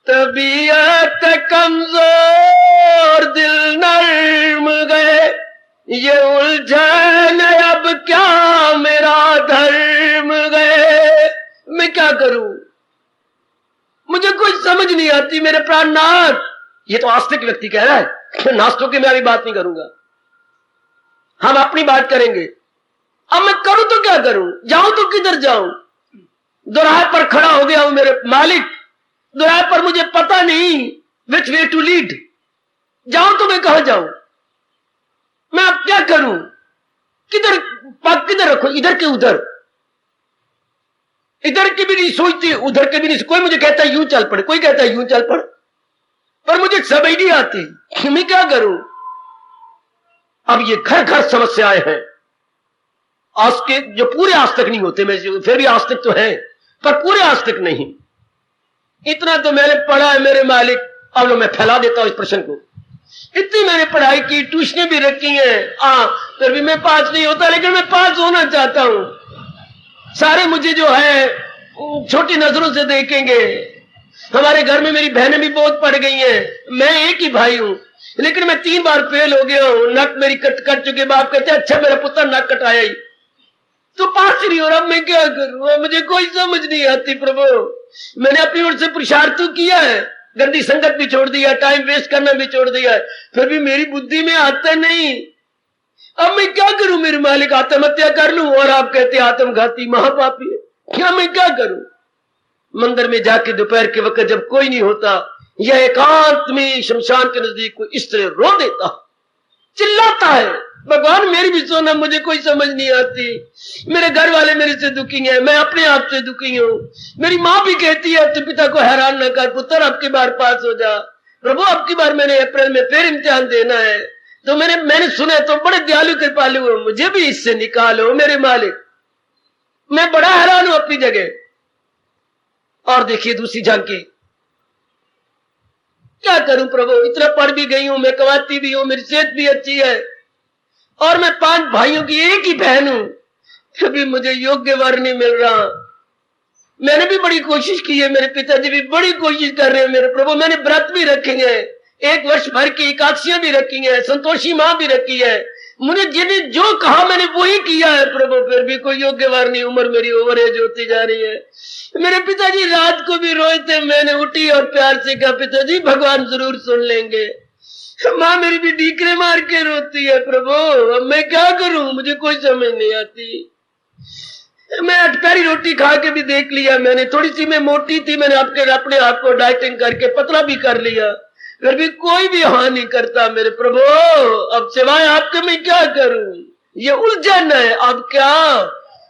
तबीयत कमजोर दिल नर्म गए, ये उलझन अब क्या मेरा धर्म गए। मैं क्या करूं, मुझे कुछ समझ नहीं आती मेरे प्राणनाथ। ये तो आस्तिक व्यक्ति कह रहा है, नास्तिकों की मैं अभी बात नहीं करूंगा, हम अपनी बात करेंगे। अब मैं करूं तो क्या करूं, जाऊं तो किधर जाऊं, दोराहे पर खड़ा हो गया हूं मेरे मालिक, दोराहे पर मुझे पता नहीं विच वे टू लीड, जाऊं तो मैं कहां जाऊं, मैं अब क्या करूं, किधर पग किधर रखूं, इधर के उधर, इधर की भी नहीं सोचती उधर के भी नहीं। कोई मुझे कहता है यूं चल पड़े, कोई कहता है यूं चल पड़, पर मुझे समझ नहीं आती मैं क्या करूं। अब ये घर घर समस्याएं हैं। आस्तिक जो पूरे आस्तिक नहीं होते, मैं फिर भी आस्तिक तो है, पर पूरे आस्तिक नहीं। इतना तो मैंने पढ़ा है मेरे मालिक, अब मैं फैला देता हूं इस प्रश्न को। इतनी मैंने पढ़ाई की, ट्यूशनें भी रखी हैं, फिर भी मैं पास नहीं होता, लेकिन मैं पास होना चाहता हूं। सारे मुझे जो है छोटी नजरों से देखेंगे। हमारे घर में मेरी बहनें भी बहुत पढ़ गई हैं, मैं एक ही भाई हूं, लेकिन मैं 3 बार फेल हो गया हूं, नक मेरी कट चुके। बाप कहते अच्छा मेरा पुत्र नक कटाया ही तो पास ही नहीं हो रहा, मैं क्या करूं, मुझे कोई समझ नहीं आती प्रभु। मैंने अपनी ओर से पुरुषार्थ तो किया है, गंदी संगत भी छोड़ दिया, टाइम वेस्ट करना भी छोड़ दिया है, फिर भी मेरी बुद्धि में आता नहीं। अब मैं क्या करूं मेरे मालिक, आत्महत्या कर लूं, और आप कहते आत्मघाती महापापी है, क्या मैं क्या करूं। मंदिर में जाके दोपहर के वक्त जब कोई नहीं होता, यह एकांत में शमशान के नजदीक कोई इस तरह रो देता, चिल्लाता है, भगवान मेरी भी सोना, मुझे कोई समझ नहीं आती। मेरे घर वाले मेरे से दुखी हैं, मैं अपने आप से दुखी हूं। मेरी माँ भी कहती है तू पिता को हैरान न कर पुत्र, अब की बार पास हो जा। प्रभु अब की बार मैंने अप्रैल में फिर इम्तिहान देना है, तो मैंने सुना तो बड़े दयालु कृपालु हो, मुझे भी इससे निकालो मेरे मालिक। मैं बड़ा हैरान हूं अपनी जगह। और देखिए दूसरी झांकी, क्या करूं प्रभु, इतना पढ़ भी गई हूं, मैं कमाती भी हूं, मेरी सेहत भी अच्छी है, और मैं 5 भाइयों की एक ही बहन हूं, कभी मुझे योग्य वर नहीं मिल रहा। मैंने भी बड़ी कोशिश की है, मेरे पिताजी भी बड़ी कोशिश कर रहे हैं मेरे प्रभु। मैंने व्रत भी रखे हैं, 1 वर्ष भर की एकादशियां भी रखी हैं, संतोषी मां भी रखी है, मुझे जिन्हें जो कहा मैंने वही किया है प्रभु, फिर भी कोई योग्य वर नहीं। उम्र मेरी ओवर एज होती जा रही है। मेरे पिताजी रात को भी रोए थे, मैंने उठी और प्यार से कहा पिताजी भगवान जरूर सुन लेंगे। माँ मेरी भी डीकरे मार के रोती है प्रभु, अब मैं क्या करूं, मुझे कोई समझ नहीं आती। मैं अटकारी रोटी खा के भी देख लिया मैंने, थोड़ी सी मैं मोटी थी, मैंने अपने आप को डाइटिंग करके पतला भी कर लिया, फिर भी कोई भी हाँ नहीं करता मेरे प्रभु। अब सिवाय आपके मैं क्या करूं, ये उलझन है। अब क्या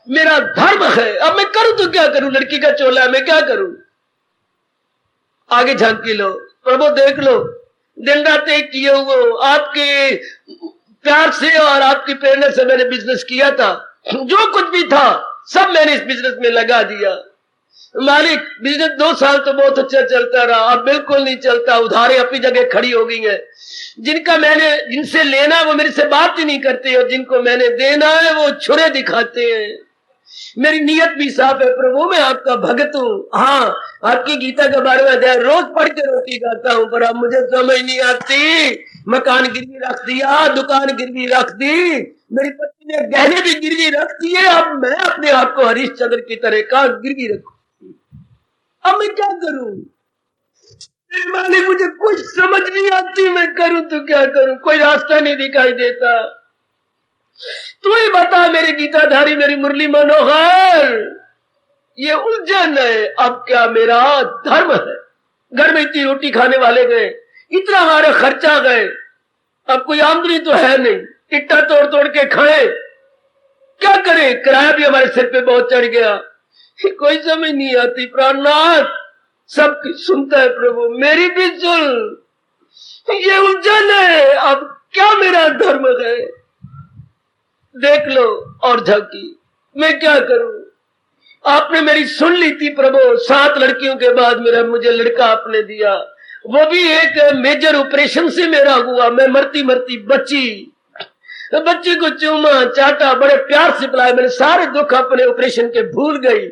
मेरा धर्म है, अब मैं करूं तो क्या करूं, लड़की का चोला मैं क्या करूं। आगे झांकी लो प्रभु, देख लो दिन रात एक किए हुए आपके प्यार से और आपकी प्रेरणा से मैंने बिजनेस किया था, जो कुछ भी था सब मैंने इस बिजनेस में लगा दिया। मालिक बिजनेस 2 साल तो बहुत अच्छा चलता रहा, अब बिल्कुल नहीं चलता, उधारें अपनी जगह खड़ी हो गई हैं। जिनसे लेना है वो मेरे से बात ही नहीं करते, और जिनको मैंने देना है वो छुरे दिखाते हैं। मेरी नीयत भी साफ है प्रभु, मैं आपका भगत हूँ। हाँ, आपकी गीता का 12वां अध्याय रोज पढ़ के रोटी खाता हूँ, पर अब मुझे समझ नहीं आती। मकान गिरवी रख दिया, दुकान गिरवी रख दी, मेरी पत्नी ने गहने भी गिरवी रख दिए, अब मैं अपने आप को हरिश्चंद्र की तरह का गिरवी रखूं, अब मैं क्या करूं। मालिक मुझे कुछ समझ नहीं आती, मैं करूं तो क्या करूं, कोई रास्ता नहीं दिखाई देता। तू ही बता मेरे गीताधारी, मेरी मुरली मनोहर, ये उलझन है, अब क्या मेरा धर्म है। घर में इतनी रोटी खाने वाले गए, इतना हमारे खर्चा गए, अब कोई आमदनी तो है नहीं, इट्टा तोड़ तोड़ के खाए, क्या करें, किराया भी हमारे सिर पे बहुत चढ़ गया, कोई समझ नहीं आती। प्राणनाथ सबकी सुनता है प्रभु, मेरी भी सुन। ये उलझन है, अब क्या मेरा धर्म है? देख लो और झांकी, मैं क्या करूं? आपने मेरी सुन ली थी प्रभु। 7 लड़कियों के बाद मुझे लड़का आपने दिया, वो भी एक मेजर ऑपरेशन से मेरा हुआ। मैं मरती मरती बच्ची को चूमा चाटा, बड़े प्यार से पिलाया। मैंने सारे दुख अपने ऑपरेशन के भूल गई।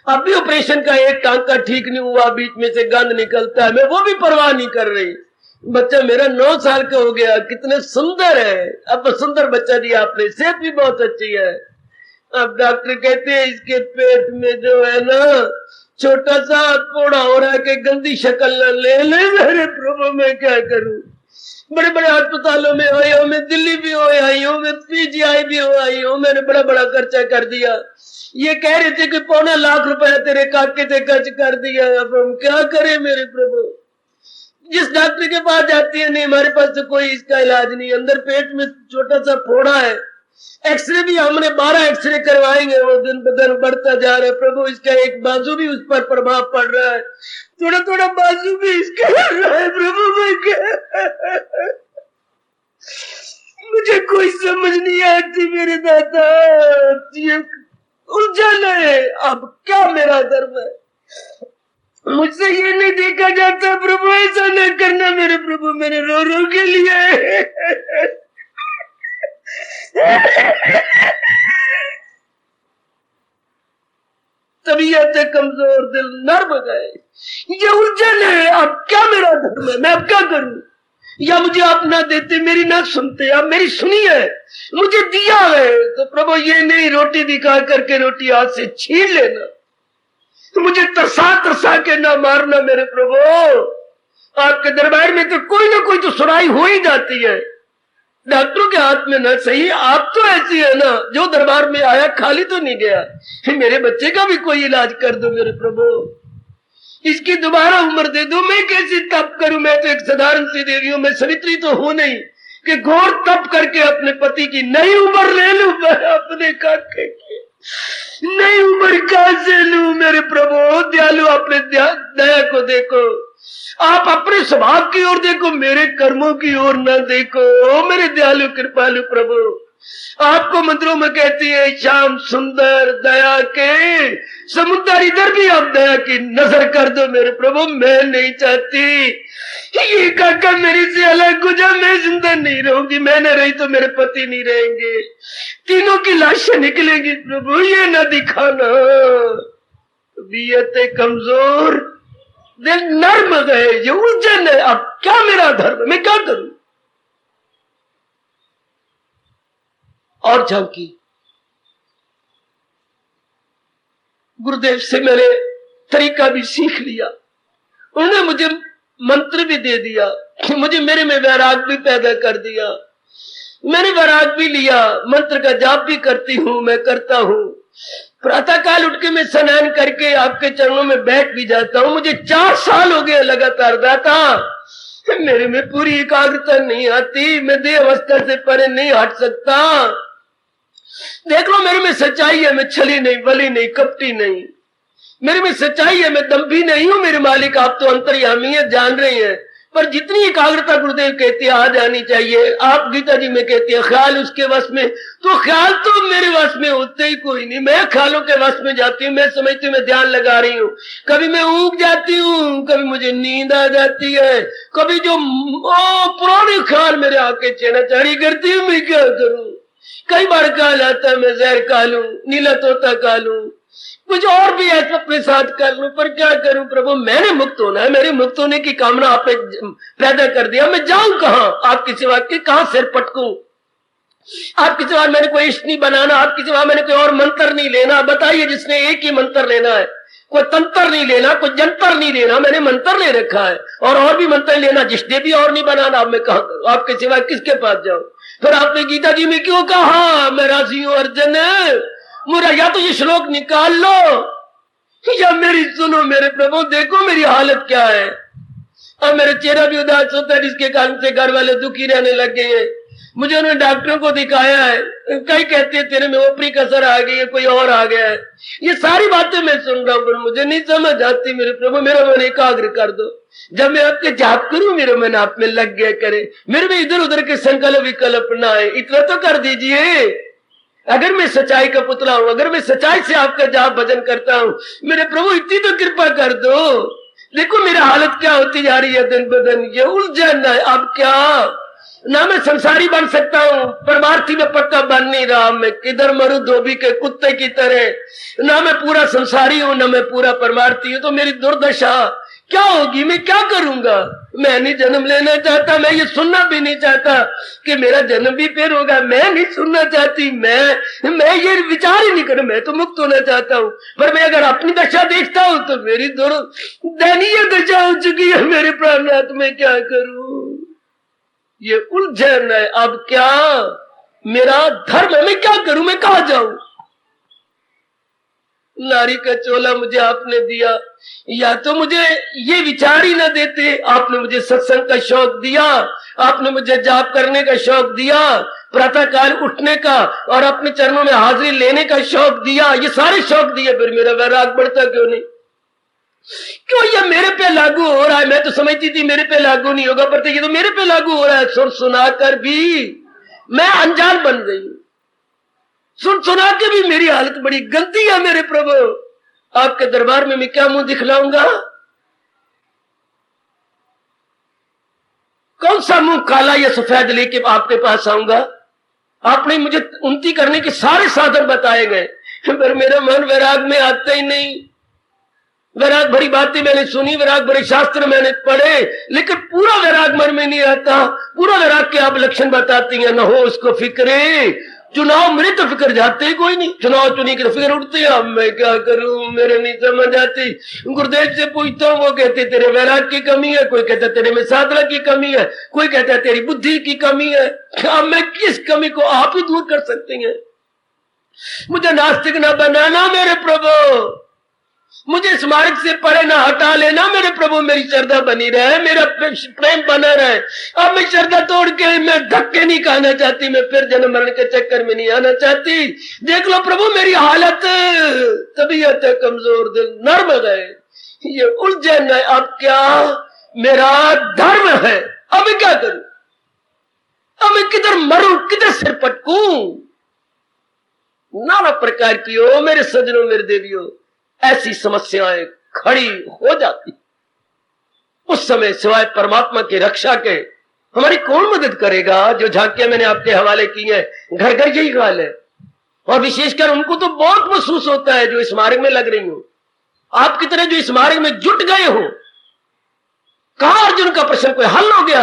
अब भी ऑपरेशन का एक टांका ठीक नहीं हुआ, बीच में से गंद निकलता है, मैं वो भी परवाह नहीं कर रही। बच्चा मेरा 9 साल का हो गया, कितने सुंदर है। अब सुंदर बच्चा दिया आपने, सेहत भी बहुत अच्छी है। अब डॉक्टर कहते हैं इसके पेट में जो है ना छोटा सा फोड़ा हो रहा है कि गंदी शक्ल न ले मेरे प्रभु, मैं क्या करूं? बड़े बड़े अस्पतालों में आई हूं, मैं दिल्ली भी हो आई हूं, मैं पीजीआई भी हो आई हूं, मैंने बड़ा बड़ा खर्चा कर दिया। ये कह रहे थे कि 2.25 लाख रुपया तेरे काके से खर्च कर दिया। अब हम क्या करें मेरे प्रभु? जिस डॉक्टर के पास जाती है, नहीं हमारे पास तो कोई इसका इलाज नहीं, अंदर पेट में छोटा सा फोड़ा है, एक्सरे भी हमने 12 एक्सरे करवाएंगे, वो दिन ब दिन बढ़ता जा रहा है प्रभु। इसका एक बाजू भी उस पर प्रभाव पड़ रहा है, थोड़ा थोड़ा बाजू भी इसका रहा है प्रभु। मैं क्या, मुझे कोई समझ नहीं आती मेरे दादा, ये उलझन है। अब क्या मेरा धर्म है? मुझसे ये नहीं देखा जाता प्रभु, ऐसा न करना मेरे प्रभु, मैंने रो रो के लिए तबीयत कमजोर, दिल नर्म गए। ये उलझन है, अब क्या मेरा धर्म है? मैं अब क्या करूं? या मुझे आप ना देते, मेरी ना सुनते, आप मेरी सुनी है, मुझे दिया है तो प्रभु ये नहीं रोटी दिखा करके रोटी हाथ से छीन लेना, तो मुझे तरसा तरसा के ना मारना मेरे प्रभु। आपके दरबार में तो कोई ना कोई तो सुराई हो ही जाती है, डॉक्टरों के हाथ में ना सही। आप तो ऐसी है ना, जो दरबार में आया खाली तो नहीं गया। मेरे बच्चे का भी कोई इलाज कर दो मेरे प्रभु, इसकी दोबारा उम्र दे दो। मैं कैसे तप करूं? मैं तो एक साधारण सी देवी हूं, मैं सवित्री तो हूं नहीं कि घोर तप करके अपने पति की नई उम्र ले लूं। मैं अपने काके की नई उम्र कहां से लूं मेरे प्रभु? दयालु अपने दया को देखो, आप अपने स्वभाव की ओर देखो, मेरे कर्मों की ओर न देखो मेरे दयालु कृपालु प्रभु। आपको मंत्रों में कहती है श्याम सुंदर दया के समुद्र, इधर भी आप दया की नजर कर दो मेरे प्रभु। मैं नहीं चाहती ये काका मेरे से अलग हो जाए, मैं जिंदा नहीं रहूंगी, मैं न रही तो मेरे पति नहीं रहेंगे, तीनों की लाशें निकलेंगी प्रभु, ये न दिखाना। तबीयत कमजोर, दिल नर्म गए, ये उलझन है। अब क्या मेरा धर्म, मैं क्या करूं? और झांकी, गुरुदेव से मैंने तरीका भी सीख लिया, उन्होंने मुझे मंत्र भी दे दिया, मुझे मेरे में वैराग भी पैदा कर दिया। मैंने वैराग भी लिया, मंत्र का जाप भी करती हूं, मैं करता हूं। प्रातः काल उठ के मैं स्नान करके आपके चरणों में बैठ भी जाता हूं। मुझे 4 साल हो गए लगातार दाता, मेरे में पूरी एकाग्रता नहीं आती, मैं देह अवस्था से परे नहीं हट सकता। देख लो मेरे में सच्चाई है, मैं छली नहीं, बली नहीं, कपटी नहीं, मेरे में सच्चाई है, मैं दम्भी नहीं हूं मेरे मालिक। आप तो अंतर्यामी है, जान रही है, पर जितनी एकाग्रता गुरुदेव कहते हैं आ जानी चाहिए। आप गीता जी में कहते हैं ख्याल उसके वश में, तो ख्याल तो मेरे वश में होते ही कोई नहीं, मैं ख्यालों के वश में जाती हूँ। मैं समझती हूँ मैं ध्यान लगा रही हूँ, कभी मैं ऊँग जाती हूँ, कभी मुझे नींद आ जाती है, कभी जो पुराने ख्याल मेरे आके चेनाचारी करती हूँ, मैं क्या करूँ? कई बार ख्याल आता है मैं जहर खा लूं, नीला तोता खा लूं, कुछ और भी ऐसा अपने साथ कर लूं, पर क्या करूं प्रभु? मैंने मुक्त होना है, मेरे मुक्त होने की कामना आपने पैदा कर दिया। मैं जाऊं कहां? आपकी सिवा के कहां सिर पटकूं? आपकी सिवा मैंने कोई इष्ट नहीं बनाना, आपकी सिवा मैंने कोई और मंत्र नहीं लेना। बताइए, जिसने एक ही मंत्र लेना है, कोई तंत्र नहीं लेना, कोई जंतर नहीं लेना, मैंने मंत्र ले रखा है, और भी मंत्र लेना, जिसने भी और नहीं बनाना। अब मैं कहां करूं? आपके सिवा किसके पास जाऊं? फिर आपने गीता जी में क्यों कहा मैं राशि हूं अर्जुन, मेरा या तो ये श्लोक निकाल लो या मेरी सुनो मेरे प्रभु। देखो मेरी हालत क्या है, अब मेरा चेहरा भी उदास होता है, जिसके कारण से घर वाले दुखी रहने लग गए हैं। मुझे उन्होंने डॉक्टरों को दिखाया है, कई कहते हैं तेरे में ओपरी कसर आ गई है, कोई और आ गया है। ये सारी बातें मैं सुन रहा हूं पर मुझे नहीं समझ आती। मेरे प्रभु मेरा मन एकाग्र कर दो। जब मैं आपके जाप करूं मेरा मन आप में लग गया करे, मेरे में इधर उधर के संकल्प विकल्प ना आए, इतना तो कर दीजिए। अगर मैं सच्चाई का पुतला हूं, अगर मैं सच्चाई से आपका जाप भजन करता हूं, मेरे प्रभु इतनी तो कृपा कर दो। देखो मेरा हालत क्या होती जा रही है दिन ब दिन, ये उलझन है। अब क्या ना मैं संसारी बन सकता हूँ, परमार्थी में पक्का बन नहीं रहा। मैं किधर मरूं धोबी के कुत्ते की तरह। ना मैं पूरा संसारी हूं ना मैं पूरा परमार्थी हूं। तो मेरी दुर्दशा क्या होगी, मैं क्या करूंगा। मैं नहीं जन्म लेना चाहता, मैं ये सुनना भी नहीं चाहता कि मेरा जन्म भी फिर होगा। मैं नहीं सुनना चाहती, मैं ये विचार ही नहीं करूं। मैं तो मुक्त होना चाहता हूं, पर मैं अगर अपनी दशा देखता हूं तो मेरी दयनीय दशा हो चुकी है। मेरे प्राणनाथ में क्या करूं, ये उलझन है। अब क्या मेरा धर्म है, मैं क्या करूं, मैं कहां जाऊं। नारी का चोला मुझे आपने दिया, या तो मुझे ये विचार ही ना देते। आपने मुझे सत्संग का शौक दिया, आपने मुझे जाप करने का शौक दिया, प्रातः काल उठने का और अपने चरणों में हाजिरी लेने का शौक दिया, ये सारे शौक दिए, फिर मेरा वैराग बढ़ता क्यों नहीं। क्यों ये मेरे पे लागू हो रहा है। मैं तो समझती थी मेरे पे लागू नहीं होगा, पर ये तो मेरे पे लागू हो रहा है। सुन सुनाकर भी मैं अनजान बन गई। सुन सुना के भी मेरी हालत बड़ी गंदी है। मेरे प्रभु आपके दरबार में मैं क्या मुंह दिखलाऊंगा, कौन सा मुंह काला या सफेद लेके आपके पास आऊंगा। आपने मुझे उन्नति करने के सारे साधन बताए गए, पर मेरा मन वैराग में आता ही नहीं। वैराग भरी बातें मैंने सुनी, वैराग भरे शास्त्र मैंने पढ़े, लेकिन पूरा वैराग मन में नहीं आता। पूरा वैराग के आप लक्षण बताती हैं, न हो उसको फिक्रे। चुनाव मेरे तो फिक्र जाते ही कोई नहीं, चुनाव चुनी के तो फिक्र उठते हैं। अब मैं क्या करूं, मेरे नहीं समझ आती। गुरुदेव से पूछता हूं, वो कहते तेरे वैराग की कमी है, कोई कहता तेरे में साधना की कमी है, कोई कहता है तेरी बुद्धि की कमी है। अब मैं किस कमी को आप ही दूर कर सकते हैं। मुझे नास्तिक ना बनाना मेरे प्रभु, मुझे इस मार्ग से परे ना हटा लेना मेरे प्रभु। मेरी श्रद्धा बनी रहे, मेरा प्रेम बना रहे। अब मैं श्रद्धा तोड़ के मैं धक्के नहीं खाना चाहती, मैं फिर जन्म मरण के चक्कर में नहीं आना चाहती। देख लो प्रभु मेरी हालत, तबीयत है कमजोर, दिल नर्म गए, ये उलझन है। अब क्या मेरा धर्म है, अब मैं क्या करूं, अब मैं किधर मरूं, किधर सिर पटकूं। नाना प्रकार की हो मेरे सजनों मेरे देवियों ऐसी समस्याएं खड़ी हो जाती। उस समय सिवाय परमात्मा की रक्षा के हमारी कौन मदद करेगा। जो झांकियां मैंने आपके हवाले की हैं, घर घर यही हाल है। और विशेषकर उनको तो बहुत महसूस होता है जो इस मार्ग में लग रही हो, आपकी तरह जो इस मार्ग में जुट गए हो। कहां अर्जुन का प्रश्न कोई हल हो गया,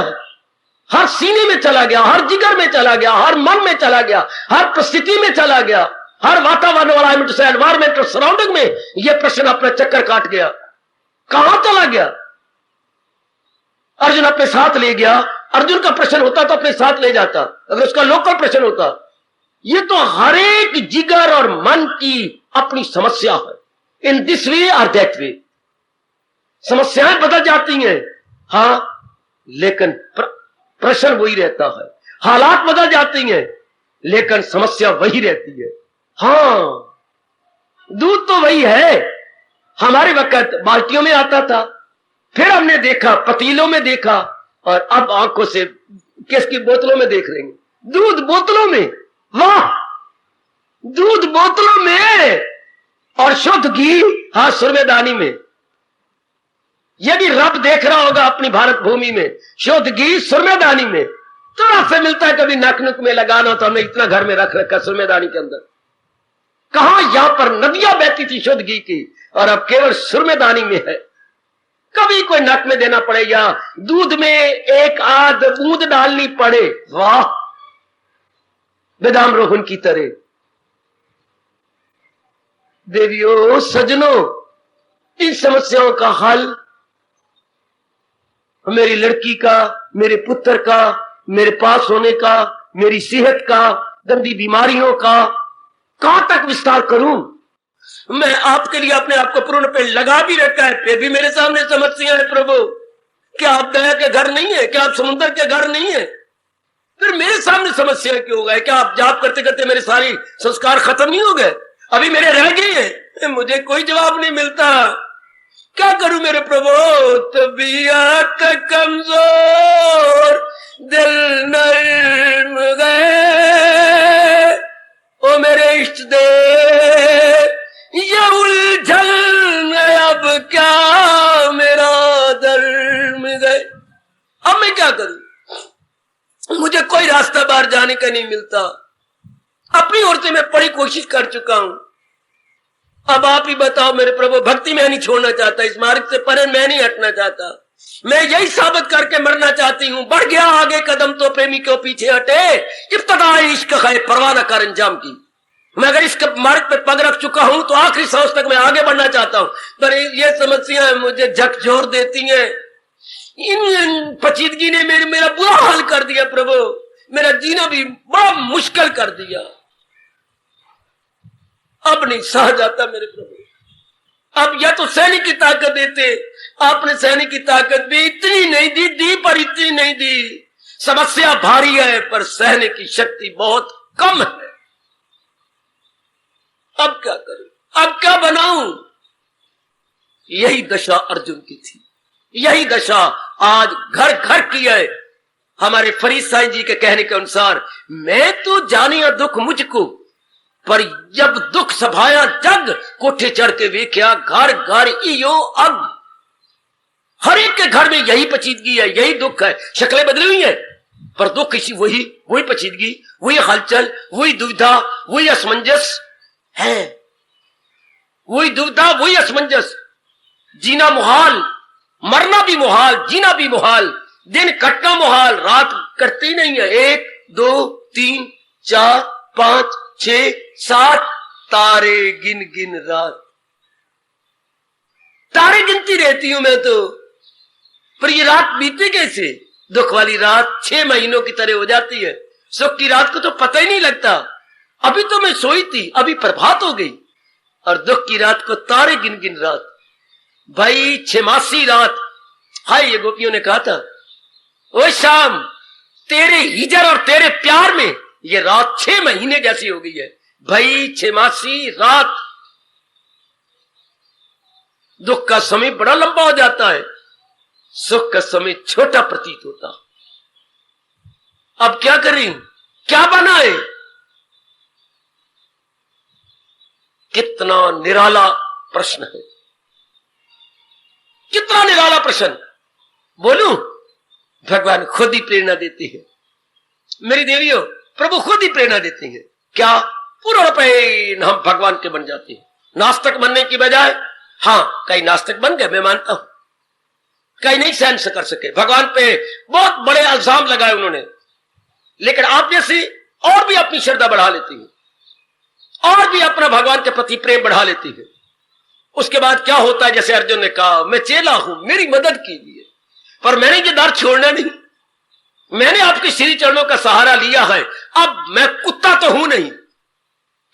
हर सीने में चला गया, हर जिगर में चला गया, हर मन में चला गया, हर परिस्थिति में चला गया, हर वातावरण वाला एनवायरमेंटल सराउंडिंग में यह प्रश्न अपना चक्कर काट गया। कहां चला गया अर्जुन, अपने साथ ले गया। अर्जुन का प्रश्न होता तो अपने साथ ले जाता, अगर उसका लोकल प्रश्न होता। यह तो हर एक जिगर और मन की अपनी समस्या है। इन दिस वे और दैट वे समस्याएं बदल जाती हैं, हां, लेकिन प्रश्न वही रहता है। हालात बदल जाती हैं लेकिन समस्या वही रहती है। हाँ, दूध तो वही है। हमारे वक्त बाल्टियों में आता था, फिर हमने देखा पतीलों में देखा, और अब आंखों से किसकी बोतलों में देख रहे हैं। दूध बोतलों में, वाह, दूध बोतलों में, और शुद्ध घी हाँ सुरमेदानी में। यह भी रब देख रहा होगा अपनी भारत भूमि में, शुद्ध घी सुरमेदानी में। थोड़ा सा मिलता है कभी नक नुक में लगाना, तो हमने इतना घर में रख रखा सुरमेदानी के अंदर। कहां यहां पर नदियां बहती थी शुद्ध घी की, और अब केवल सुरमेदानी में है। कभी कोई नक में देना पड़े या दूध में एक आध बूंद डालनी पड़े, वाह, बेदाम रोहन की तरह। देवियों सजनों, इन समस्याओं का हल मेरी लड़की का, मेरे पुत्र का, मेरे पास होने का, मेरी सेहत का, गंदी बीमारियों का कहां तक विस्तार करूं। मैं आपके लिए अपने आप को पूर्ण पे लगा भी रखा है, फिर भी मेरे सामने समस्या है। प्रभु क्या आप दया के घर नहीं है, क्या आप समुद्र के घर नहीं है। फिर मेरे सामने समस्या क्यों हो गए? क्या आप जाप करते करते मेरे सारे संस्कार खत्म नहीं हो गए? अभी मेरे रह गए हैं। मुझे कोई जवाब नहीं मिलता। क्या करूं मेरे प्रभु? तबीयत कमजोर, दिल नर्म गए, ओ मेरे इष्ट देव, ये उलझन अब क्या मेरा धर्म गए। अब मैं क्या करूं? मुझे कोई रास्ता बाहर जाने का नहीं मिलता। अपनी ओर से मैं बड़ी कोशिश कर चुका हूं। अब आप ही बताओ मेरे प्रभु, भक्ति मैं नहीं छोड़ना चाहता, इस मार्ग से परे मैं नहीं हटना चाहता। मैं यही साबित करके मरना चाहती हूं। बढ़ गया आगे कदम तो प्रेमी क्यों पीछे हटे, इब्तदा इश्क है परवाह न कर अंजाम की। मैं अगर इस मार्ग पे पग रख चुका हूं तो आखिरी सांस तक मैं आगे बढ़ना चाहता हूं। पर ये समस्याएं मुझे झकझोर देती हैं। इन पचीदगी ने मेरा बुरा हाल कर दिया प्रभु। मेरा जीना भी बड़ा मुश्किल कर दिया। अब नहीं सहा जाता मेरे प्रभु। अब या तो सैनिक की ताकत देते, आपने सैनिक की ताकत भी इतनी नहीं दी पर इतनी नहीं दी। समस्या भारी है पर सहने की शक्ति बहुत कम है। अब क्या करूं? अब क्या बनाऊं? यही दशा अर्जुन की थी। यही दशा आज घर घर की है। हमारे फरीद साईं जी के कहने के अनुसार, मैं तो जानिया दुख मुझको, पर जब दुख सभाया जग, कोठे चढ़ के वेख्या घर घर इयो अग। हर एक के घर में यही पचीदगी है, यही दुख है। शक्लें बदली हुई है पर दुख इसी वही पचीदगी, वही हलचल, वही दुविधा, वही असमंजस है। वही दुविधा, वही असमंजस। जीना मुहाल, मरना भी मुहाल, जीना भी मुहाल। दिन कटना मुहाल, रात कटती नहीं है। 1 2 3 4 5 6 7 तारे गिन गिन रात। तारे गिनती रहती हूं मैं तो, पर ये रात बीते कैसे? दुख वाली रात 6 महीनों की तरह हो जाती है। सुख की रात को तो पता ही नहीं लगता। अभी तो मैं सोई थी, अभी प्रभात हो गई। और दुख की रात को तारे गिन गिन रात। भाई 6 रात। हाय, ये गोपियों ने कहा था, ओ शाम, तेरे हिजर और तेरे प्यार में ये रात 6 महीने जैसी हो गई है। भाई 6 रात। दुख का समय बड़ा लंबा हो जाता है, सुख का समय छोटा प्रतीत होता। अब क्या करें? क्या बनाए? कितना निराला प्रश्न है, कितना निराला प्रश्न। बोलूं, भगवान खुद ही प्रेरणा देते हैं। मेरी देवियों, प्रभु खुद ही प्रेरणा देते हैं। क्या? पूर्ण रूपेण हम भगवान के बन जाते हैं। नास्तिक बनने की बजाय, हाँ कई नास्तिक बन गए, मैं मानता हूं, कई नहीं सहन से कर सके। भगवान पे बहुत बड़े इल्जाम लगाए उन्होंने, लेकिन आप जैसे और भी अपनी श्रद्धा बढ़ा लेती हैं, और भी अपना भगवान के प्रति प्रेम बढ़ा लेती है। उसके बाद क्या होता है? जैसे अर्जुन ने कहा, मैं चेला हूं, मेरी मदद कीजिए। पर मैंने ये दर छोड़ना नहीं। मैंने आपके श्री चरणों का सहारा लिया है। अब मैं कुत्ता तो हूं नहीं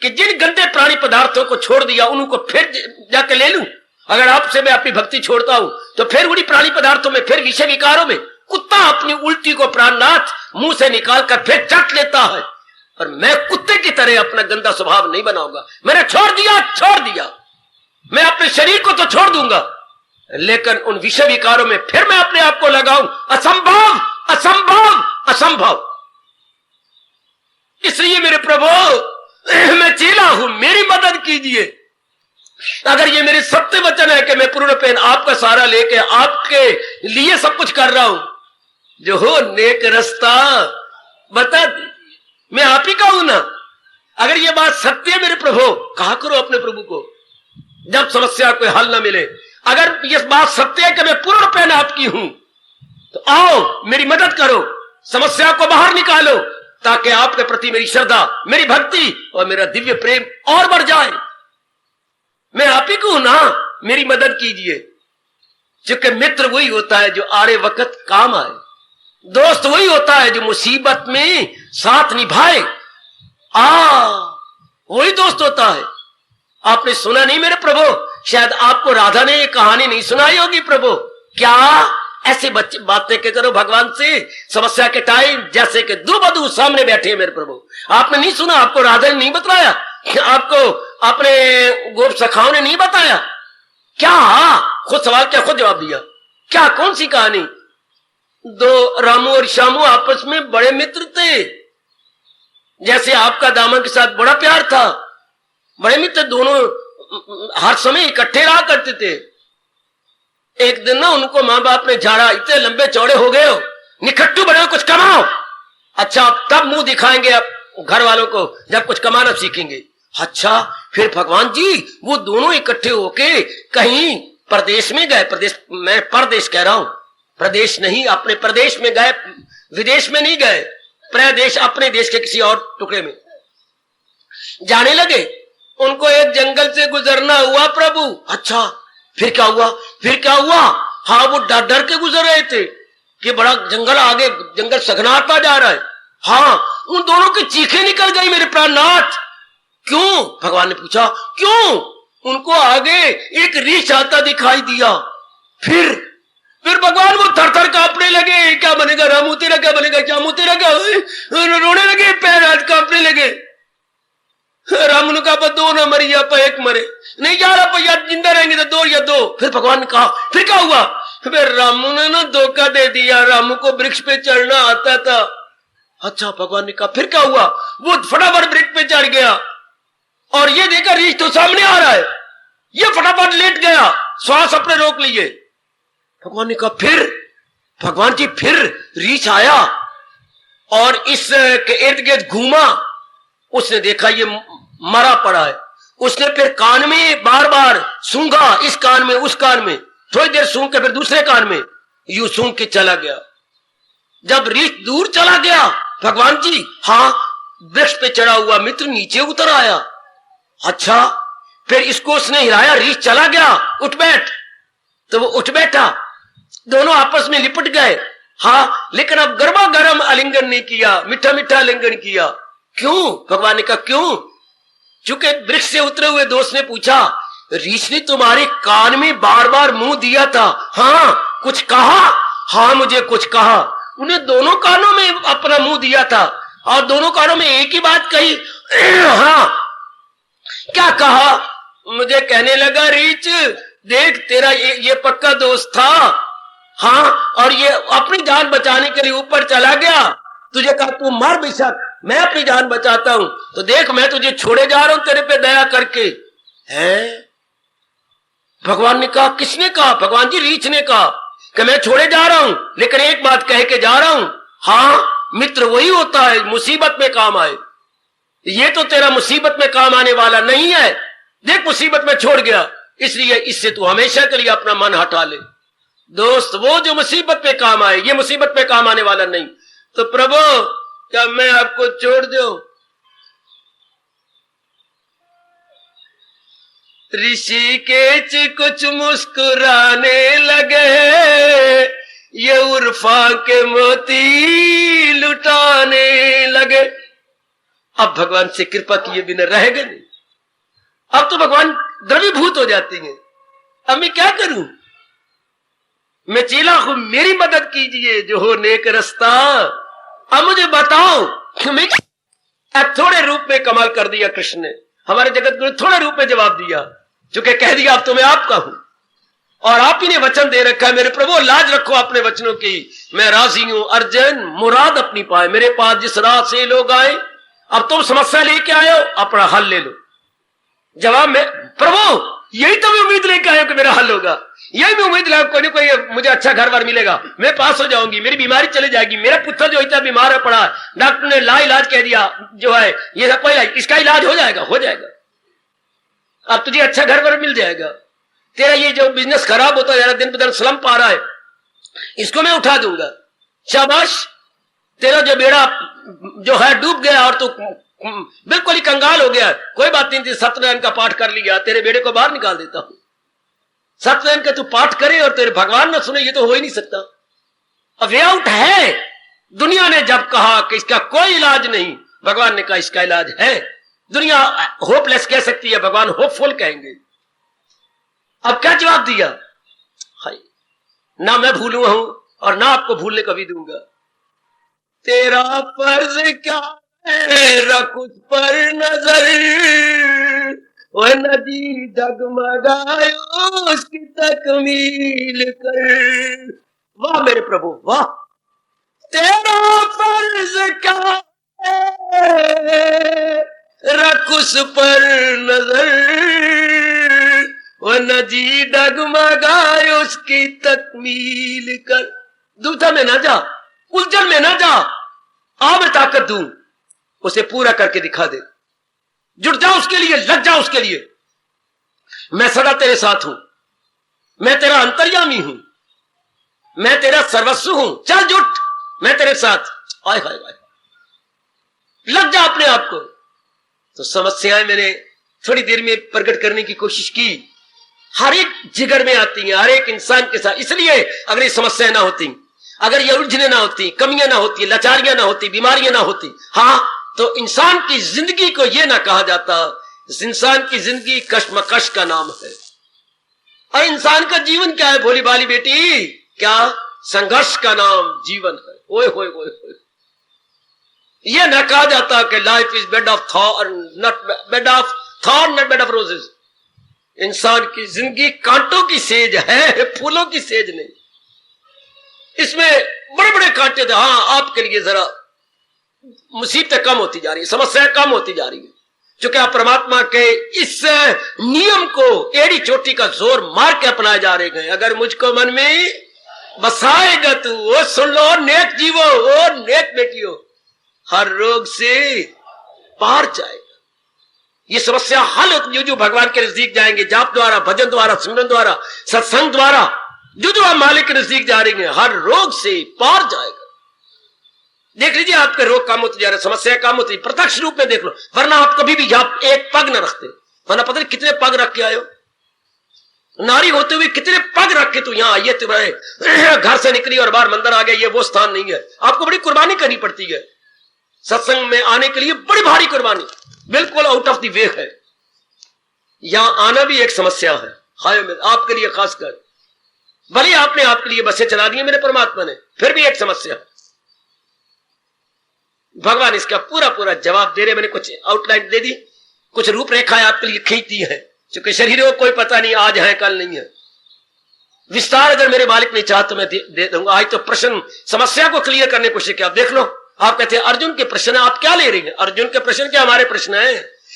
कि जिन गंदे प्राणी पदार्थों को छोड़ दिया उनको फिर जाके ले लूं। अगर आपसे मैं अपनी भक्ति छोड़ता हूं तो फिर उन्हीं प्राणी पदार्थों में, फिर विषय विकारों में कुत्ता अपनी उल्टी को प्राणनाथ मुंह से निकाल कर फिर चट लेता है। और मैं कुत्ते की तरह अपना गंदा स्वभाव नहीं बनाऊंगा। मैंने छोड़ दिया। मैं अपने शरीर को तो छोड़ दूंगा, लेकिन उन विषय विकारों में फिर मैं अपने आप को लगाऊं, असंभव असंभव असंभव। इसलिए मेरे प्रभु, मैं चेला हूं, मेरी मदद कीजिए। अगर ये मेरे सत्य वचन है कि मैं पूर्ण पेन आपका सहारा लेके आपके लिए सब कुछ कर रहा हूं, जो हो नेक रास्ता बता दीजिए। मैं आप ही का हूं ना। अगर ये बात सत्य है मेरे प्रभु, कहा करो अपने प्रभु को जब समस्या कोई हल ना मिले। अगर ये बात सत्य है कि मैं पूर्ण पेन आपकी हूं, तो आओ मेरी मदद करो, समस्या को बाहर निकालो, ताकि आपके प्रति मेरी श्रद्धा, मेरी भक्ति और मेरा दिव्य प्रेम और बढ़ जाए। मैं आप ही को हूं ना, मेरी मदद कीजिए। क्योंकि मित्र वही होता है जो आड़े वक्त काम आए, दोस्त वही होता है जो मुसीबत में साथ निभाए। वही दोस्त होता है। आपने सुना नहीं मेरे प्रभु? शायद आपको राधा ने ये कहानी नहीं सुनाई होगी प्रभु। क्या ऐसे बच्चे बातें के करो भगवान से समस्या के टाइम, जैसे कि द्रुपद सामने बैठे हैं मेरे प्रभु। आपने नहीं सुना, आपको राजा ने नहीं बताया, आपको अपने गोप सखाओं ने नहीं बताया क्या? खुद सवाल क्या खुद जवाब दिया। क्या कौन सी कहानी? दो रामू और श्यामू आपस में बड़े मित्र थे, जैसे आपका दामन के साथ बड़ा प्यार था, बड़े मित्र दोनों हर समय इकट्ठे रहा करते थे। एक दिन ना उनको मां बाप ने झाड़ा, इतने लंबे चौड़े हो गए हो, निकट्टू बने, कुछ कमाओ। अच्छा तब मुंह दिखाएंगे आप घर वालों को जब कुछ कमाना सीखेंगे। अच्छा फिर भगवान जी वो दोनों इकट्ठे होके कहीं प्रदेश में गए, प्रदेश मैं परदेश कह रहा हूं, प्रदेश नहीं, अपने प्रदेश में गए, विदेश में नहीं गए, प्रदेश अपने देश के किसी और टुकड़े में जाने लगे। उनको एक जंगल से गुजरना हुआ प्रभु। अच्छा फिर क्या हुआ? फिर क्या हुआ? हाँ वो डर डर के गुजर रहे थे कि बड़ा जंगल, आगे जंगल सघनाता जा रहा है। हाँ उन दोनों की चीखें निकल गई मेरे प्राणनाथ। क्यों? भगवान ने पूछा क्यों? उनको आगे एक रीछ आता दिखाई दिया। फिर भगवान वो थर थर कांपने लगे। क्या बनेगा रामू तेरा, क्या बनेगा श्यामू तेरा, क्या? रोने लगे, पैर हाथ कांपने लगे। रामू ने कहा दो ना मरी या एक मरे, नहीं जा रहा या जिंदा रहेंगे तो दो या दो। फिर भगवान ने कहा फिर क्या हुआ? फिर रामू ने ना धोखा दे दिया, रामू को वृक्ष पे चढ़ना आता था। अच्छा भगवान ने कहा फिर क्या हुआ? वो फटाफट वृक्ष पे चढ़ गया और ये देखा रीछ तो सामने आ रहा है, ये फटाफट लेट गया, श्वास अपने रोक लिए। भगवान ने कहा फिर? भगवान जी फिर रीछ आया और इस के इर्द गिर्द घूमा, उसने देखा ये मरा पड़ा है। उसने फिर कान में बार बार सूंघा, इस कान में उस कान में, थोड़ी देर सूंघ के फिर दूसरे कान में, यूं सूंघ के चला गया। जब रीछ दूर चला गया भगवान जी, हाँ वृक्ष पे चढ़ा हुआ मित्र नीचे उतर आया। अच्छा फिर इसको उसने हिलाया, रीछ चला गया, उठ बैठ, तो वो उठ बैठा, दोनों आपस में लिपट गए। हाँ लेकिन अब गर्मा गर्म आलिंगन नहीं किया, मीठा मीठा आलिंगन किया। क्यों? भगवान ने कहा क्यों? चूंकि वृक्ष से उतरे हुए दोस्त ने पूछा रीछ ने तुम्हारे कान में बार बार मुंह दिया था, हाँ कुछ कहा? हाँ मुझे कुछ कहा। उन्हें दोनों कानों में अपना मुंह दिया था और दोनों कानों में एक ही बात कही। हाँ क्या कहा? मुझे कहने लगा रीछ देख तेरा ये पक्का दोस्त था, हाँ और ये अपनी जान बचाने के लिए ऊपर चला गया, तुझे कहा तू मर बेशक, मैं अपनी जान बचाता हूं, तो देख मैं तुझे छोड़े जा रहा हूं तेरे पे दया करके। है भगवान ने कहा किसने कहा? भगवान जी रीछ ने कहा कि मैं छोड़े जा रहा हूं, लेकिन एक बात कह के जा रहा हूं, हाँ मित्र वही होता है मुसीबत में काम आए, ये तो तेरा मुसीबत में काम आने वाला नहीं है, देख मुसीबत में छोड़ गया, इसलिए इससे तू हमेशा के लिए अपना मन हटा ले। दोस्त वो जो मुसीबत में काम आए, ये मुसीबत में काम आने वाला नहीं। तो प्रभु क्या मैं आपको छोड़ दूं? ऋषिकेश कुछ मुस्कुराने लगे, ये उर्फा के मोती लुटाने लगे। अब भगवान से कृपा किए बिना रहेगा नहीं, अब तो भगवान द्रवीभूत हो जाती हैं। अब मैं क्या करूं? मैं चेला हूं, मेरी मदद कीजिए जो हो नेक रास्ता। अब मुझे बताओ कि मैं थोड़े रूप में कमाल कर दिया कृष्ण ने, हमारे जगत गुरु थोड़े रूप में जवाब दिया, चूंकि कह दिया अब तो मैं आपका हूं और आप ही ने वचन दे रखा है मेरे प्रभु, लाज रखो अपने वचनों की। मैं राजी हूं अर्जुन, मुराद अपनी पाए, मेरे पास जिस राह से लोग आए, अब तुम समस्या लेके आए हो, अपना हल ले लो। जवाब में प्रभु यही तो मैं उम्मीद लेके आया कि मेरा हल होगा, यही मैं उम्मीद लगा कोई ना कोई मुझे अच्छा घर बार मिलेगा, मैं पास हो जाऊंगी, मेरी बीमारी चली जाएगी, मेरा पुत्र जो इतना बीमार है पड़ा, डॉक्टर ने ला इलाज कह दिया जो है ये सब कोई इसका इलाज हो जाएगा, हो जाएगा, अब तुझे अच्छा घर बार मिल जाएगा, तेरा ये जो बिजनेस खराब होता जा रहा है, दिन ब दिन स्लम्प आ रहा है, इसको मैं उठा दूंगा, शाबाश तेरा जो बेड़ा जो है डूब गया और तू बिल्कुल ही कंगाल हो गया, कोई बात नहीं, सत्यनारायण का पाठ कर लिया, तेरे बेड़े को बाहर निकाल देता हूं। सत्यनारायण का तू पाठ करे और तेरे भगवान न सुने, ये तो हो ही नहीं सकता। अब वे आउट है, दुनिया ने जब कहा कि इसका कोई इलाज नहीं, भगवान ने कहा इसका इलाज है। दुनिया होपलेस कह सकती है, भगवान होपफुल कहेंगे। अब क्या जवाब दिया? हाय ना मैं भूलूंगा हूं और ना आपको भूलने कभी दूंगा। तेरा फर्ज क्या है रख उस पर नजर, वह नदी डगमगायो उसकी तकमील कर। वाह मेरे प्रभु वाह, तेरा फर्ज क्या है रख उस पर नजर, वह नदी डगमगाए उसकी तकमील कर। दुविधा में ना जा, उलझन में ना जा, आ मैं ताकत दूं, उसे पूरा करके दिखा दे। जुट जा उसके लिए, लग जा उसके लिए। मैं सदा तेरे साथ हूं, मैं तेरा अंतर्यामी हूं, मैं तेरा सर्वस्व हूं। चल जुट, मैं तेरे साथ। आय हाय हाय, लग जा अपने आप को। तो समस्याएं मैंने थोड़ी देर में प्रकट करने की कोशिश की। हर एक जिगर में आती हैं, हर एक इंसान के साथ। इसलिए अगर ये समस्याएं ना होती, अगर ये उलझने ना होती, कमियां ना होती, लाचारियां ना होती, बीमारियां ना होती, हाँ, तो इंसान की जिंदगी को यह ना कहा जाता। इस इंसान की जिंदगी कश्मकश का नाम है। और इंसान का जीवन क्या है भोली भाली बेटी, क्या संघर्ष का नाम जीवन है। ओए होए होए होए, यह ना कहा जाता कि life is bed of thorn, not bed of thorn, not bed of roses. इंसान की जिंदगी कांटों की सेज है, फूलों की सेज नहीं। इसमें बड़े बड़े कांटे थे। हाँ, आपके लिए जरा मुसीबतें कम होती जा रही है, समस्याएं कम होती जा रही है, क्योंकि आप परमात्मा के इस नियम को एड़ी चोटी का जोर मार के अपनाए जा रहे हैं। अगर मुझको मन में बसाएगा तू, वो सुन लो नेक जीवो, ओ नेक बेटियों, हर रोग से पार जाएगा। ये समस्या हल होती है जो भगवान के नजदीक जाएंगे, जाप द्वारा, भजन द्वारा, सिमरन द्वारा, सत्संग द्वारा। जो आप मालिक के नजदीक जा रही हैं, हर रोग से पार जाएगा। देख लीजिए, आपके रोग कम होते जा रहे, समस्या कम होती, प्रत्यक्ष रूप में देख लो। वरना आप कभी भी जहां एक पग न रखते, वरना पता नहीं कितने पग रख के आए हो। नारी होते हुए कितने पग रख के तू यहां आइए, तुम्हारे घर से निकली और बाहर मंदिर आ गया, ये वो स्थान नहीं है। आपको बड़ी कुर्बानी करनी पड़ती है सत्संग में आने के लिए, बड़ी भारी कुर्बानी, बिल्कुल आउट ऑफ द वे है। यहां आना भी एक समस्या है, हाय आपके लिए खासकर। भले आपने आपके लिए बसें चला दी मेरे परमात्मा ने, फिर भी एक समस्या। भगवान इसका पूरा पूरा जवाब दे रहे। मैंने कुछ आउटलाइन दे दी, कुछ रूपरेखाएं आपके लिए खींच दी है, क्योंकि शरीरों को कोई पता नहीं आज है कल नहीं है। विस्तार अगर मेरे मालिक ने चाहा तो मैं दे दूंगा। आज तो प्रश्न समस्या को क्लियर करने की कोशिश किया। देख लो, आप कहते हैं अर्जुन के प्रश्न आप क्या ले रही हैं? अर्जुन के प्रश्न क्या हमारे प्रश्न है?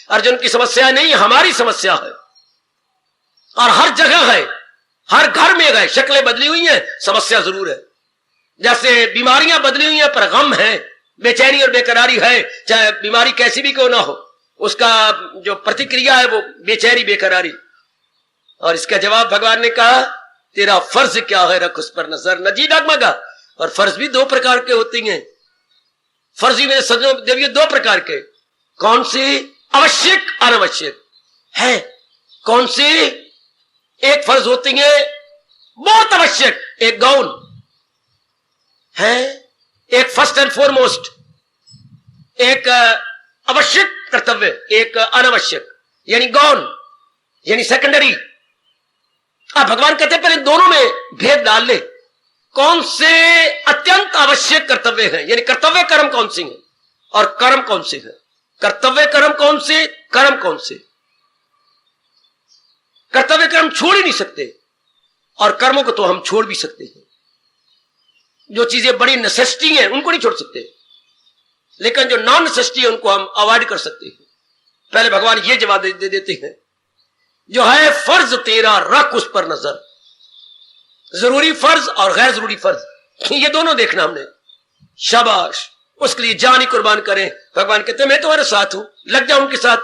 अर्जुन की समस्या नहीं, हमारी समस्या है। और हर जगह है, हर घर में गए, शक्लें बदली हुई हैं, समस्या जरूर है। जैसे बीमारियां बदली हुई हैं पर गम है, बेचैनी और बेकरारी है। चाहे बीमारी कैसी भी क्यों ना हो, उसका जो प्रतिक्रिया है वो बेचैनी बेकरारी। और इसका जवाब भगवान ने कहा, तेरा फर्ज क्या है रख उस पर नजर, नजी डगमगा। और फर्ज भी दो प्रकार के होते हैं। फर्ज ही मेरे सज्जनों देवियों दो प्रकार के। कौन से? आवश्यक, अनावश्यक है। कौन से? एक फर्ज होती है बहुत आवश्यक, एक गौण है, एक फर्स्ट एंड फॉरमोस्ट, एक आवश्यक कर्तव्य, एक अनावश्यक यानी गौण यानी सेकेंडरी। अब भगवान कहते हैं पहले दोनों में भेद डाल ले। कौन से अत्यंत आवश्यक कर्तव्य है, यानी कर्तव्य कर्म कौन से हैं और कर्म कौन से हैं? कर्तव्य कर्म कौन से, कर्म कौन से? कर्तव्य कर्म छोड़ ही नहीं सकते, और कर्मों को तो हम छोड़ भी सकते हैं। जो चीजें बड़ी नेसेसिटी है उनको नहीं छोड़ सकते, लेकिन जो नॉन नेसेसिटी है उनको हम अवॉइड कर सकते हैं। पहले भगवान ये जवाब दे देते हैं, जो है फर्ज तेरा रख उस पर नजर। जरूरी फर्ज और गैर जरूरी फर्ज, ये दोनों देखना हमने। शाबाश, उसके लिए जान ही कुर्बान करें। भगवान कहते हैं मैं तुम्हारे साथ हूं, लग जा उनके साथ,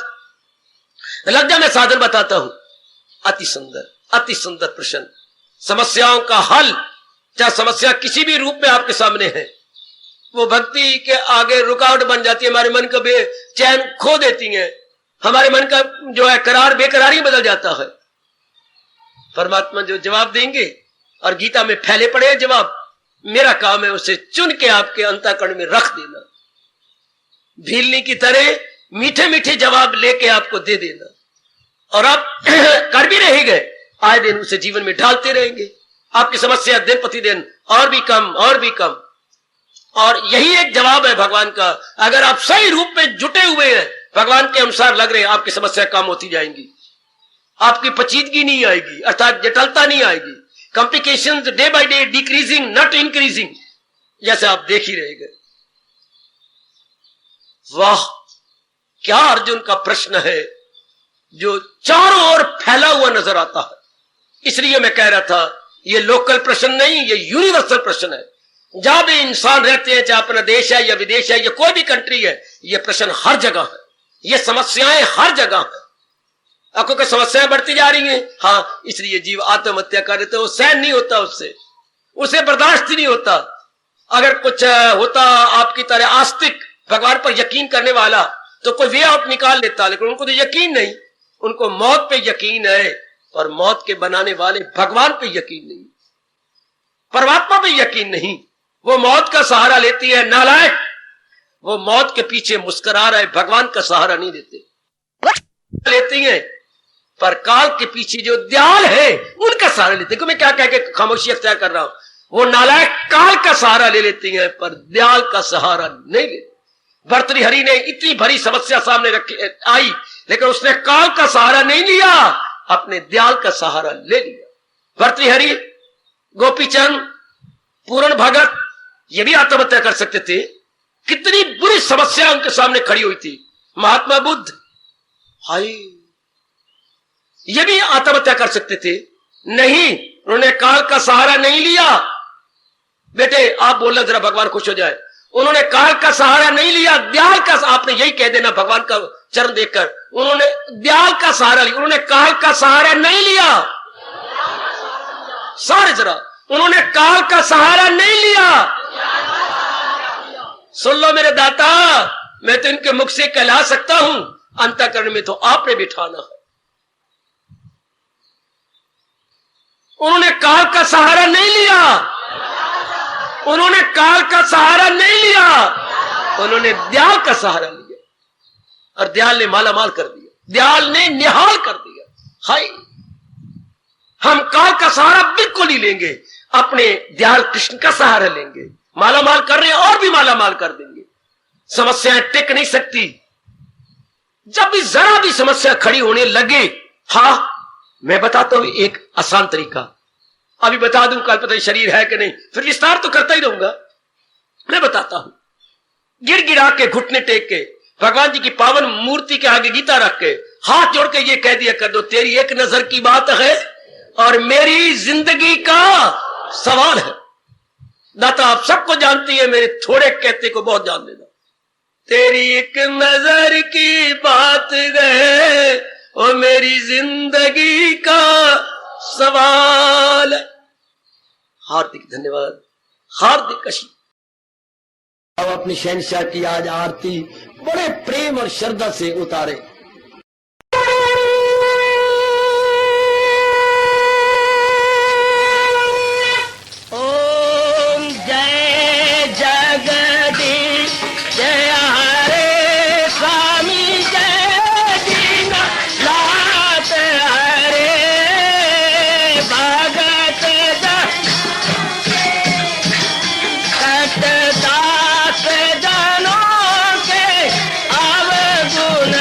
लग जा, मैं साधन बताता हूं। अति सुंदर प्रश्न। समस्याओं का हल, चाहे समस्या किसी भी रूप में आपके सामने है, वो भक्ति के आगे रुकावट बन जाती है। हमारे मन का बेचैन खो देती है, हमारे मन का जो है करार बेकरारी बदल जाता है। परमात्मा जो जवाब देंगे, और गीता में फैले पड़े हैं जवाब, मेरा काम है उसे चुन के आपके अंतःकरण में रख देना, भीलनी की तरह मीठे मीठे जवाब लेके आपको दे देना। और आप कर भी रहेंगे, आए दिन उसे जीवन में ढालते रहेंगे। आपकी समस्या दिन प्रतिदिन और भी कम और भी कम। और यही एक जवाब है भगवान का, अगर आप सही रूप में जुटे हुए हैं, भगवान के अनुसार लग रहे हैं, आपकी समस्या कम होती जाएंगी, आपकी पेचीदगी नहीं आएगी, अर्थात जटिलता नहीं आएगी। Complications day by day decreasing not increasing, जैसे आप देख ही रहेंगे। वाह, क्या अर्जुन का प्रश्न है जो चारों ओर फैला हुआ नजर आता है। इसलिए मैं कह रहा था ये लोकल प्रश्न नहीं, ये यूनिवर्सल प्रश्न है। जहां भी इंसान रहते हैं, चाहे अपना देश है या विदेश है या कोई भी कंट्री है, ये प्रश्न हर जगह है, ये समस्याएं हर जगह है। आपको क्या समस्याएं बढ़ती जा रही हैं? हाँ, इसलिए जीव आत्महत्या कर देते, वो सहन नहीं होता, उसे बर्दाश्त ही नहीं होता। अगर कुछ होता आपकी तरह आस्तिक, भगवान पर यकीन करने वाला, तो कोई वे आउट निकाल लेता, लेकिन उनको तो यकीन नहीं, उनको मौत पे यकीन है, और मौत के बनाने वाले भगवान पे यकीन नहीं, परमात्मा पे यकीन नहीं। वो मौत का सहारा लेती है, नालायक, वो मौत के पीछे मुस्कुरा रहा है, भगवान का सहारा नहीं देते। लेती हैं, पर काल के पीछे जो दयाल है उनका सहारा लेते हैं। मैं क्या कह के खामोशी अख्तियार कर रहा हूं, वो नालायक काल का सहारा ले लेती हैं, पर दयाल का सहारा नहीं लेते। भर्तृहरि ने इतनी भरी समस्या सामने रखी आई, लेकिन उसने काल का सहारा नहीं लिया, अपने दयाल का सहारा ले लिया। भर्तृहरि, गोपीचंद, पूर्ण भगत, ये भी आत्महत्या कर सकते थे। कितनी बुरी समस्या उनके सामने खड़ी हुई थी। महात्मा बुद्ध, हाय, ये भी आत्महत्या कर सकते थे, नहीं, उन्होंने काल का सहारा नहीं लिया। बेटे आप बोलना जरा, भगवान खुश हो जाए। उन्होंने काल का सहारा नहीं लिया, दयाल का, आपने यही कह देना भगवान का चरण देखकर, उन्होंने दयाल का सहारा लिया, उन्होंने काल का सहारा नहीं लिया। सारे जरा, उन्होंने काल का सहारा नहीं लिया। सुन लो मेरे दाता, मैं तो इनके मुख से कहला सकता हूं, अंतःकरण में तो आपने बिठाना है। उन्होंने काल का सहारा नहीं लिया, उन्होंने काल का सहारा नहीं लिया, उन्होंने दयाल का सहारा लिया, और दयाल ने मालामाल कर दिया, दयाल ने निहाल कर दिया। हाय, हम काल का सहारा बिल्कुल नहीं लेंगे, अपने दयाल कृष्ण का सहारा लेंगे। मालामाल कर रहे हैं और भी मालामाल कर देंगे। समस्याएं टिक नहीं सकती। जब भी जरा भी समस्या खड़ी होने लगे, हाँ, मैं बताता हूं एक आसान तरीका, अभी बता दूं, कल पता शरीर है कि नहीं, फिर विस्तार तो करता ही रहूंगा। मैं बताता हूं, गिड़गिड़ा के, घुटने टेक के, भगवान जी की पावन मूर्ति के आगे गीता रख के, हाथ जोड़ के ये कह दिया कर दो, तेरी एक नजर की बात है और मेरी जिंदगी का सवाल है। दाता आप सबको जानती है, मेरे थोड़े कहते को बहुत जान देना। तेरी एक नजर की बात है और मेरी जिंदगी का सवाल है। हार्दिक धन्यवाद, हार्दिक कशी। अब अपनी शहंशाह की आज आरती बड़े प्रेम और श्रद्धा से उतारे। ओम जय जगदीश जय हरे स्वामी, जय दीनानाथ हरे भगत दास जनों के अवगुण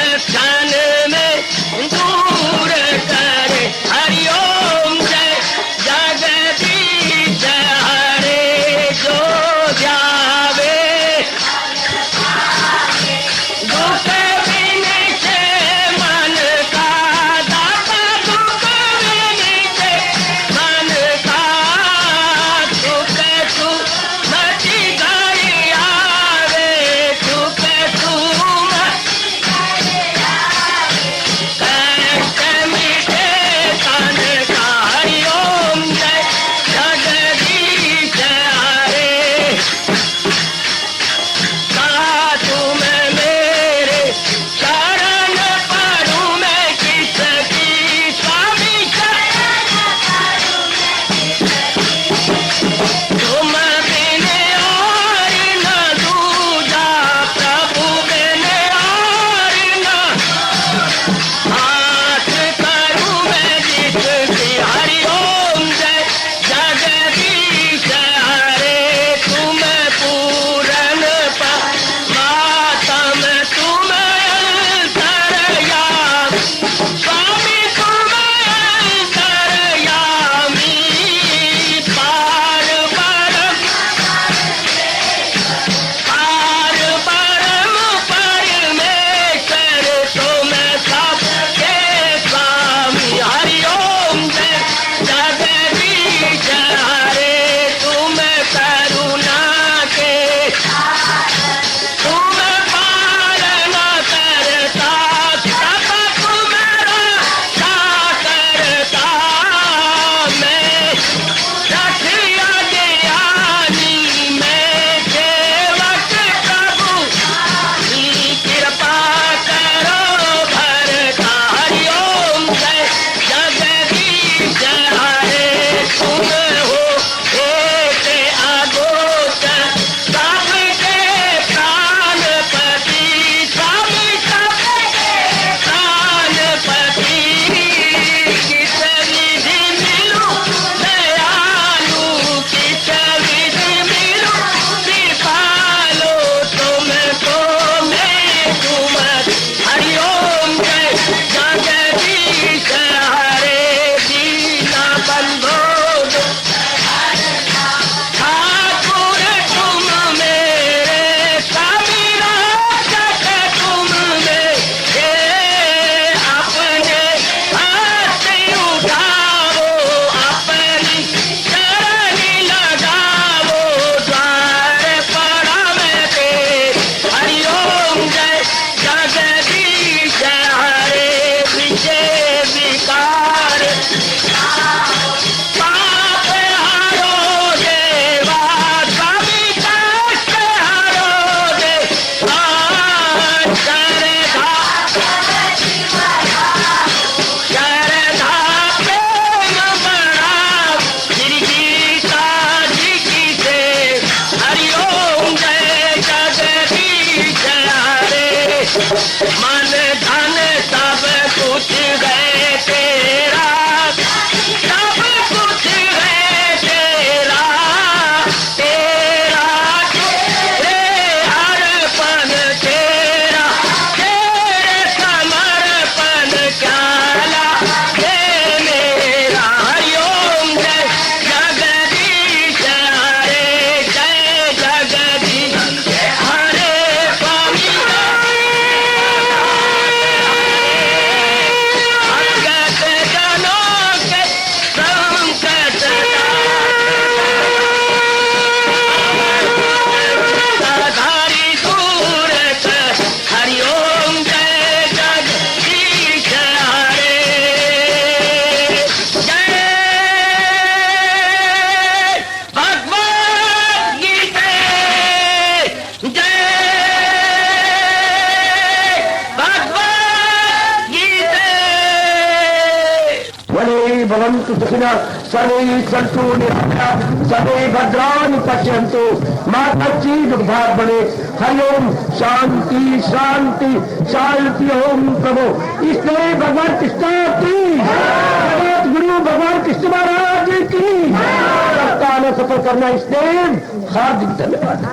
भवन्तु सुखिनः सर्वे सन्तु निरामयाः सर्वे भद्राणि पश्यन्तु मा कश्चित् दुःखभाग् भवेत्। हरि ओम शांति शांति शांति। ओम प्रभु इसलिए भगवान कृष्ण की जगत गुरु भगवान कृष्ण महाराज की सप्ताह में सफल करना इसलिए हार्दिक धन्यवाद।